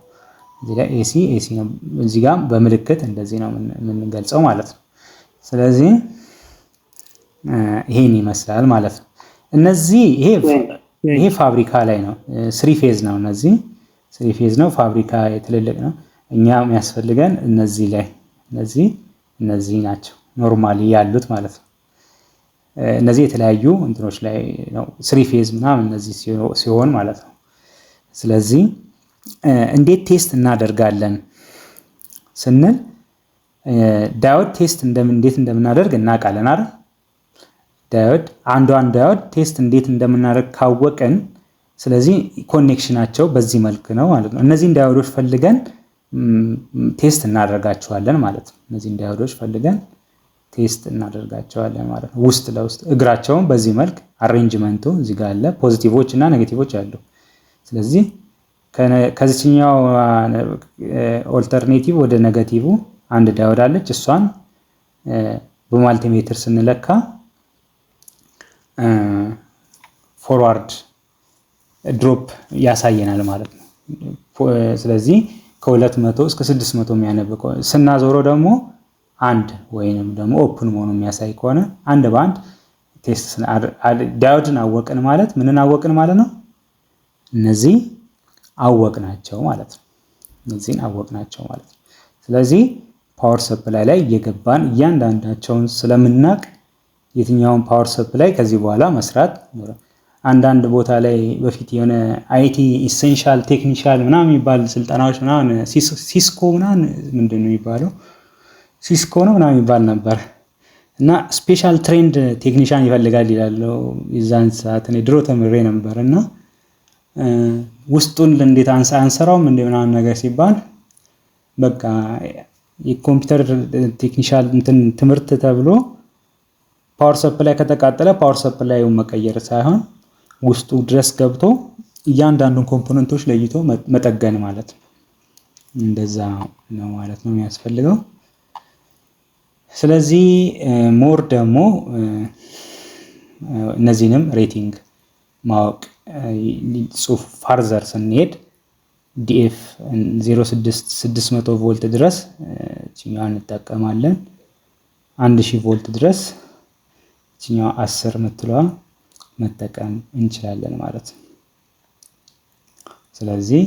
እዚህ ላይ ኤሲ ነው። እዚህ ጋር በምልክት እንደዚህ ነው የምንገልጸው ማለት ነው። ስለዚህ ይሄን ይመስላል ማለት ነው። እነዚህ ይሄ ፋብሪካ ላይ ነው። ስሪ ፌዝ ነው። እነዚህ ስሪ ፌዝ ነው። ፋብሪካ ትልልቅ ነው። እኛ የሚያስፈልገን እነዚህ ላይ እነዚህ ናቸው ኖርማሊ ያሉት ማለት ነው። እነዚህ የተለያዩ እንትኖች ላይ ነው ስሪ ፌዝ ምናምን እነዚህ ሲሆን ማለት ነው። ስለዚህ እንዴት ቴስት እናደርጋለን ስንል ዳዮድ ቴስት እንዴት እንደምናደርግ እናውቃለን አይደል? ዳዮድ አንዷን ዳዮድ ቴስት እንዴት እንደምናደርግ ካወቅን፣ ስለዚህ ኮኔክሽናቸው በዚህ መልክ ነው ማለት ነው። እነዚህን ዳዮዶች ፈልገን ቴስት እናደርጋቸዋለን ማለት ነው። እነዚህን ዳዮዶች ፈልገን ቴስት እናደርጋቸዋለን ማለት ነው። ውስጥ ለውስጥ እግራቸውን በዚህ መልክ አሬንጅመንቱ እዚህ ጋር አለ። ፖዚቲቮች እና ኔጌቲቮች አሉ። ስለዚህ ከዚህኛው ኦልተርኔቲቭ ወደ ኔጌቲቭ አንድ ዳዮድ አለች። እሷን በማልቲሜትር ስንለካ ፎርዋርድ ድሮፕ ያሳየናል ማለት ነው። ስለዚህ ከ200 እስከ 600 የሚያነብቀው ስናዞረው ደግሞ አንድ ወይንም ደግሞ ኦፕን መሆኑ የሚያሳይ ከሆነ አንድ በአንድ ቴስት ዳዮድን አወቅን ማለት ምንን አወቅን ማለት ነው? እነዚህ አወቅናቸው ማለት ነው። እነዚህን አወቅናቸው ማለት ነው። ስለዚህ ፓወር ሰፕላይ ላይ እየገባን እያንዳንዳቸውን ስለምናቅ የትኛውን ፓወር ሰፕላይ ከዚህ በኋላ መስራት አንዳንድ ቦታ ላይ በፊት የሆነ አይቲ ኢሴንሻል ቴክኒሻል ምናምን የሚባል ስልጠናዎች ምናምን ሲስኮ ምናምን ምንድን ነው የሚባለው ሲስኮ ነው ምናምን የሚባል ነበር እና ስፔሻል ትሬንድ ቴክኒሻን ይፈልጋል ይላሉ። የዛን ሰዓት እኔ ድሮ ተምሬ ነበር እና ውስጡን እንዴት አንሰራውም እንደ ምናምን ነገር ሲባል በቃ የኮምፒውተር ቴክኒሻል ትምህርት ተብሎ ፓወር ሰፕላይ ከተቃጠለ ፓወር ሰፕላዩን መቀየር ሳይሆን ውስጡ ድረስ ገብቶ እያንዳንዱን ኮምፖነንቶች ለይቶ መጠገን ማለት ነው። እንደዛ ነው ማለት ነው የሚያስፈልገው። ስለዚህ ሞር ደግሞ እነዚህንም ሬቲንግ ማወቅ ጽሁፍ ፋርዘር ስንሄድ ዲኤፍ 06 ቮልት ድረስ እችኛዋን እንጠቀማለን። 1000 ቮልት ድረስ እችኛዋ 10 ምትለዋ መጠቀም እንችላለን ማለት ነው። ስለዚህ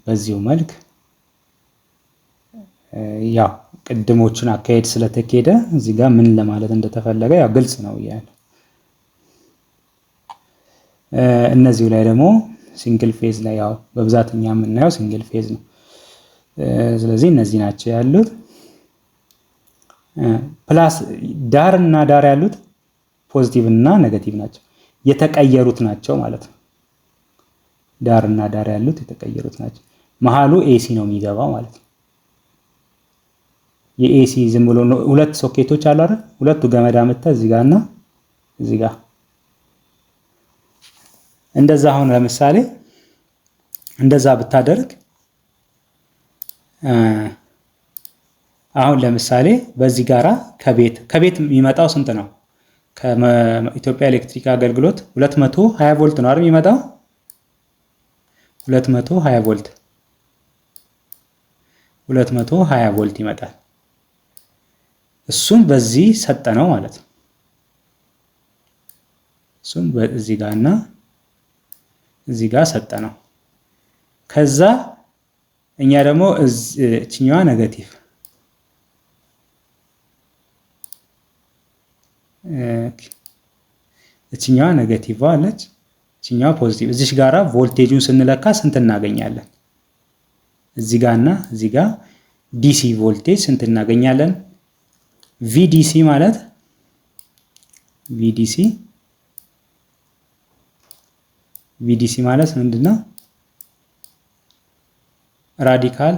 በዚሁ መልክ ያው ቅድሞቹን አካሄድ ስለተካሄደ እዚህ ጋር ምን ለማለት እንደተፈለገ ያው ግልጽ ነው ያለ። እነዚሁ ላይ ደግሞ ሲንግል ፌዝ ላይ ያው በብዛት እኛ የምናየው ሲንግል ፌዝ ነው። ስለዚህ እነዚህ ናቸው ያሉት። ፕላስ ዳር እና ዳር ያሉት ፖዚቲቭ እና ኔጌቲቭ ናቸው፣ የተቀየሩት ናቸው ማለት ነው። ዳር እና ዳር ያሉት የተቀየሩት ናቸው። መሃሉ ኤሲ ነው የሚገባው ማለት ነው። የኤሲ ዝም ብሎ ሁለት ሶኬቶች አሉ አይደል? ሁለቱ ገመድ አመጣ እዚህ ጋር እና እዚህ ጋር እንደዛ አሁን ለምሳሌ እንደዛ ብታደርግ አሁን ለምሳሌ በዚህ ጋራ ከቤት የሚመጣው ስንት ነው? ከኢትዮጵያ ኤሌክትሪክ አገልግሎት 220 ቮልት ነው አይደል የሚመጣው? 220 ቮልት ይመጣል። እሱም በዚህ ሰጠነው ማለት ነው። እሱም በዚህ ጋርና እዚህ ጋር ሰጠነው። ከዛ እኛ ደግሞ እችኛዋ ኔጌቲቭ እችኛዋ ኔጌቲቭ አለች፣ እችኛዋ ፖዚቲቭ። እዚህ ጋራ ቮልቴጁን ስንለካ ስንት እናገኛለን? እዚህ ጋርና እዚህ ጋር ዲሲ ቮልቴጅ ስንት እናገኛለን? ቪዲሲ ማለት ቪዲሲ ማለት ምንድነው? ራዲካል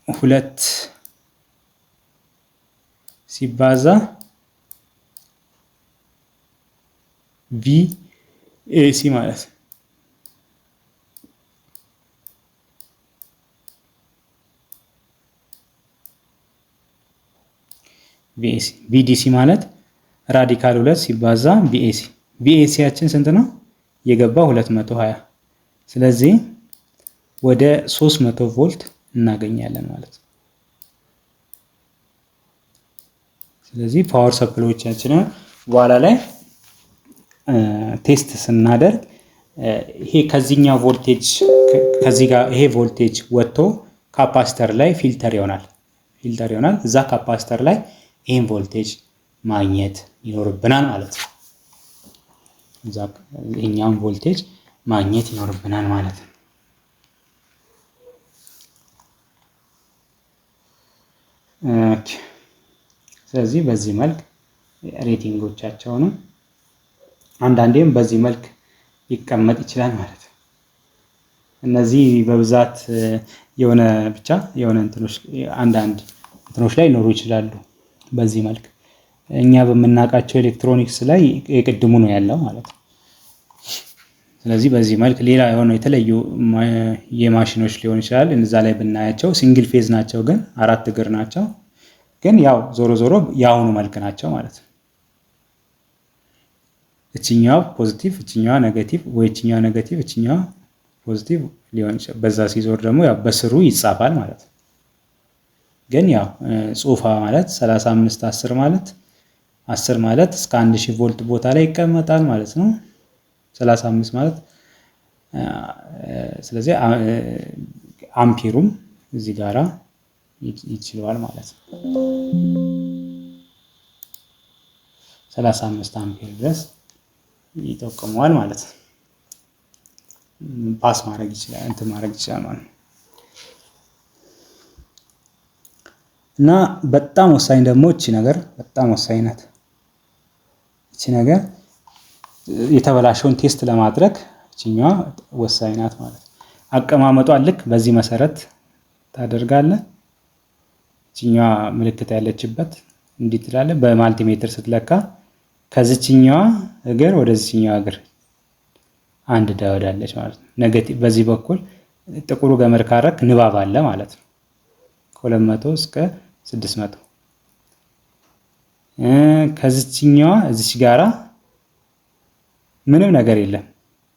2 ሲባዛ ቪኤሲ ማለት ነው። ቪኤሲ ቪዲሲ ማለት ራዲካል 2 ሲባዛ ቪኤሲ። ቪኤሲያችን ስንት ነው? የገባው 220። ስለዚህ ወደ 300 ቮልት እናገኛለን ማለት ነው። ስለዚህ ፓወር ሰፕላዮቻችንን በኋላ ላይ ቴስት ስናደርግ ይሄ ከዚህኛው ቮልቴጅ ከዚህ ጋር ይሄ ቮልቴጅ ወጥቶ ካፓሲተር ላይ ፊልተር ይሆናል። እዛ ካፓሲተር ላይ ይሄን ቮልቴጅ ማግኘት ይኖርብናል ማለት ነው። እዛ ይሄኛውን ቮልቴጅ ማግኘት ይኖርብናል ማለት ነው። ኦኬ። ስለዚህ በዚህ መልክ ሬቲንጎቻቸውንም አንዳንዴም በዚህ መልክ ሊቀመጥ ይችላል ማለት ነው። እነዚህ በብዛት የሆነ ብቻ የሆነ አንዳንድ እንትኖች ላይ ሊኖሩ ይችላሉ በዚህ መልክ። እኛ በምናውቃቸው ኤሌክትሮኒክስ ላይ የቅድሙ ነው ያለው ማለት ነው። ስለዚህ በዚህ መልክ ሌላ የሆነ የተለዩ የማሽኖች ሊሆን ይችላል እዛ ላይ ብናያቸው ሲንግል ፌዝ ናቸው፣ ግን 4 እግር ናቸው። ግን ያው ዞሮ ዞሮ የአሁኑ መልክ ናቸው ማለት ነው። እችኛዋ ፖዚቲቭ፣ እችኛዋ ኔጌቲቭ፣ ወይ እችኛዋ ኔጌቲቭ እችኛዋ ፖዚቲቭ ሊሆን ይችላል። በዛ ሲዞር ደግሞ ያው በስሩ ይጻፋል ማለት ነው። ግን ያው ጽሁፋ ማለት 35 10 ማለት እስከ 1000 ቮልት ቦታ ላይ ይቀመጣል ማለት ነው። 35 ማለት ስለዚህ አምፒሩም እዚህ ጋራ ይችላል ማለት ነው። 35 አምፒር ድረስ ይጠቀመዋል ማለት ነው። ፓስ ማድረግ ይችላል ማድረግ ይችላል ማለት ነው። እና በጣም ወሳኝ ደግሞ እቺ ነገር በጣም ወሳኝ ናት። እቺ ነገር የተበላሸውን ቴስት ለማድረግ እቺኛዋ ወሳኝ ናት ማለት ነው። አቀማመጧ ልክ በዚህ መሰረት ታደርጋለህ። እቺኛዋ ምልክት ያለችበት እንዲህ ትላለህ። በማልቲሜትር ስትለካ ከዚህኛዋ እግር ወደዚህኛዋ እግር አንድ ዳዮድ አለች ማለት ነው። ኔጌቲቭ በዚህ በኩል ጥቁሩ ገመድ ካረክ ንባብ አለ ማለት ነው። ከ200 እስከ 600 ከዚህኛዋ እዚች ጋራ ምንም ነገር የለም፣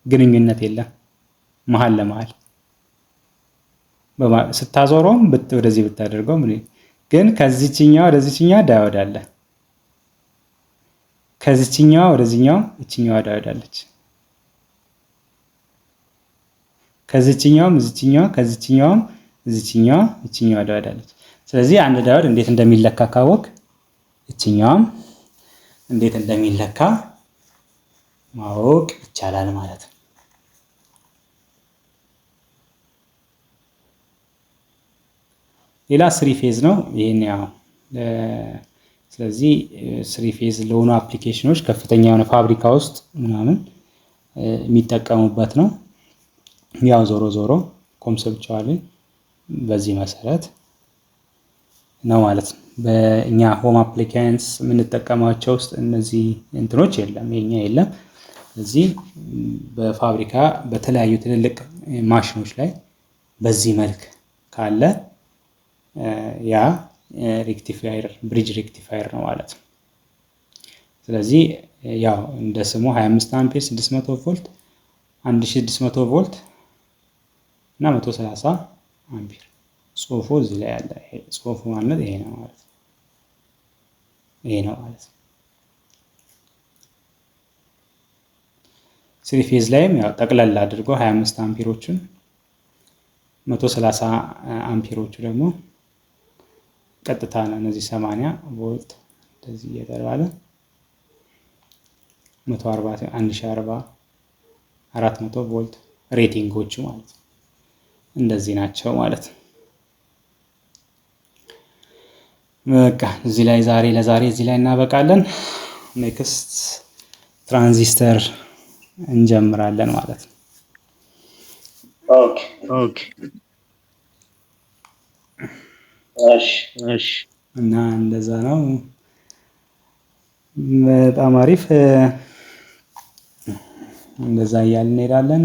ግንኙነት የለም መሃል ለመሃል ስታዞረውም ወደዚህ ብታደርገው ግን ከዚህኛዋ ወደዚህኛዋ ዳዮድ አለ። ከዚህኛዋ ወደዚህኛው እቺኛዋ ዳዮድ አለች። ከዚህኛውም እዚህኛዋ ከዚህኛውም እዚህኛዋ እቺኛዋ ዳዮድ አለች። ስለዚህ አንድ ዳዮድ እንዴት እንደሚለካ ካወቅ እቺኛዋም እንዴት እንደሚለካ ማወቅ ይቻላል ማለት ነው። ሌላ ስሪ ፌዝ ነው ይሄን ያው ስለዚህ ስሪ ፌዝ ለሆኑ አፕሊኬሽኖች ከፍተኛ የሆነ ፋብሪካ ውስጥ ምናምን የሚጠቀሙበት ነው። ያው ዞሮ ዞሮ ኮንሰፕቹዋሊ በዚህ መሰረት ነው ማለት ነው። በእኛ ሆም አፕሊካንስ የምንጠቀማቸው ውስጥ እነዚህ እንትኖች የለም፣ የኛ የለም። ስለዚህ በፋብሪካ በተለያዩ ትልልቅ ማሽኖች ላይ በዚህ መልክ ካለ ያ ሬክቲፋየር ብሪጅ ሬክቲፋየር ነው ማለት ነው። ስለዚህ ያው እንደ ስሙ 25 አምፔር 600 ቮልት 1600 ቮልት እና 130 አምፔር ጽሁፉ እዚህ ላይ ያለ ጽሁፉ ማለት ይሄ ነው ማለት ነው። ይሄ ነው ማለት ነው። ስሪ ፌዝ ላይም ያው ጠቅለል አድርጎ 25 አምፔሮችን 130 አምፔሮቹ ደግሞ ቀጥታ ነው። እነዚህ 80 ቮልት እንደዚህ እየተባለ 140 1040 400 ቮልት ሬቲንጎቹ ማለት ነው። እንደዚህ ናቸው ማለት ነው። በቃ እዚህ ላይ ለዛሬ እዚህ ላይ እናበቃለን። ኔክስት ትራንዚስተር እንጀምራለን ማለት ነው። ኦኬ እሺ እና እንደዛ ነው። በጣም አሪፍ። እንደዛ እያልን እንሄዳለን።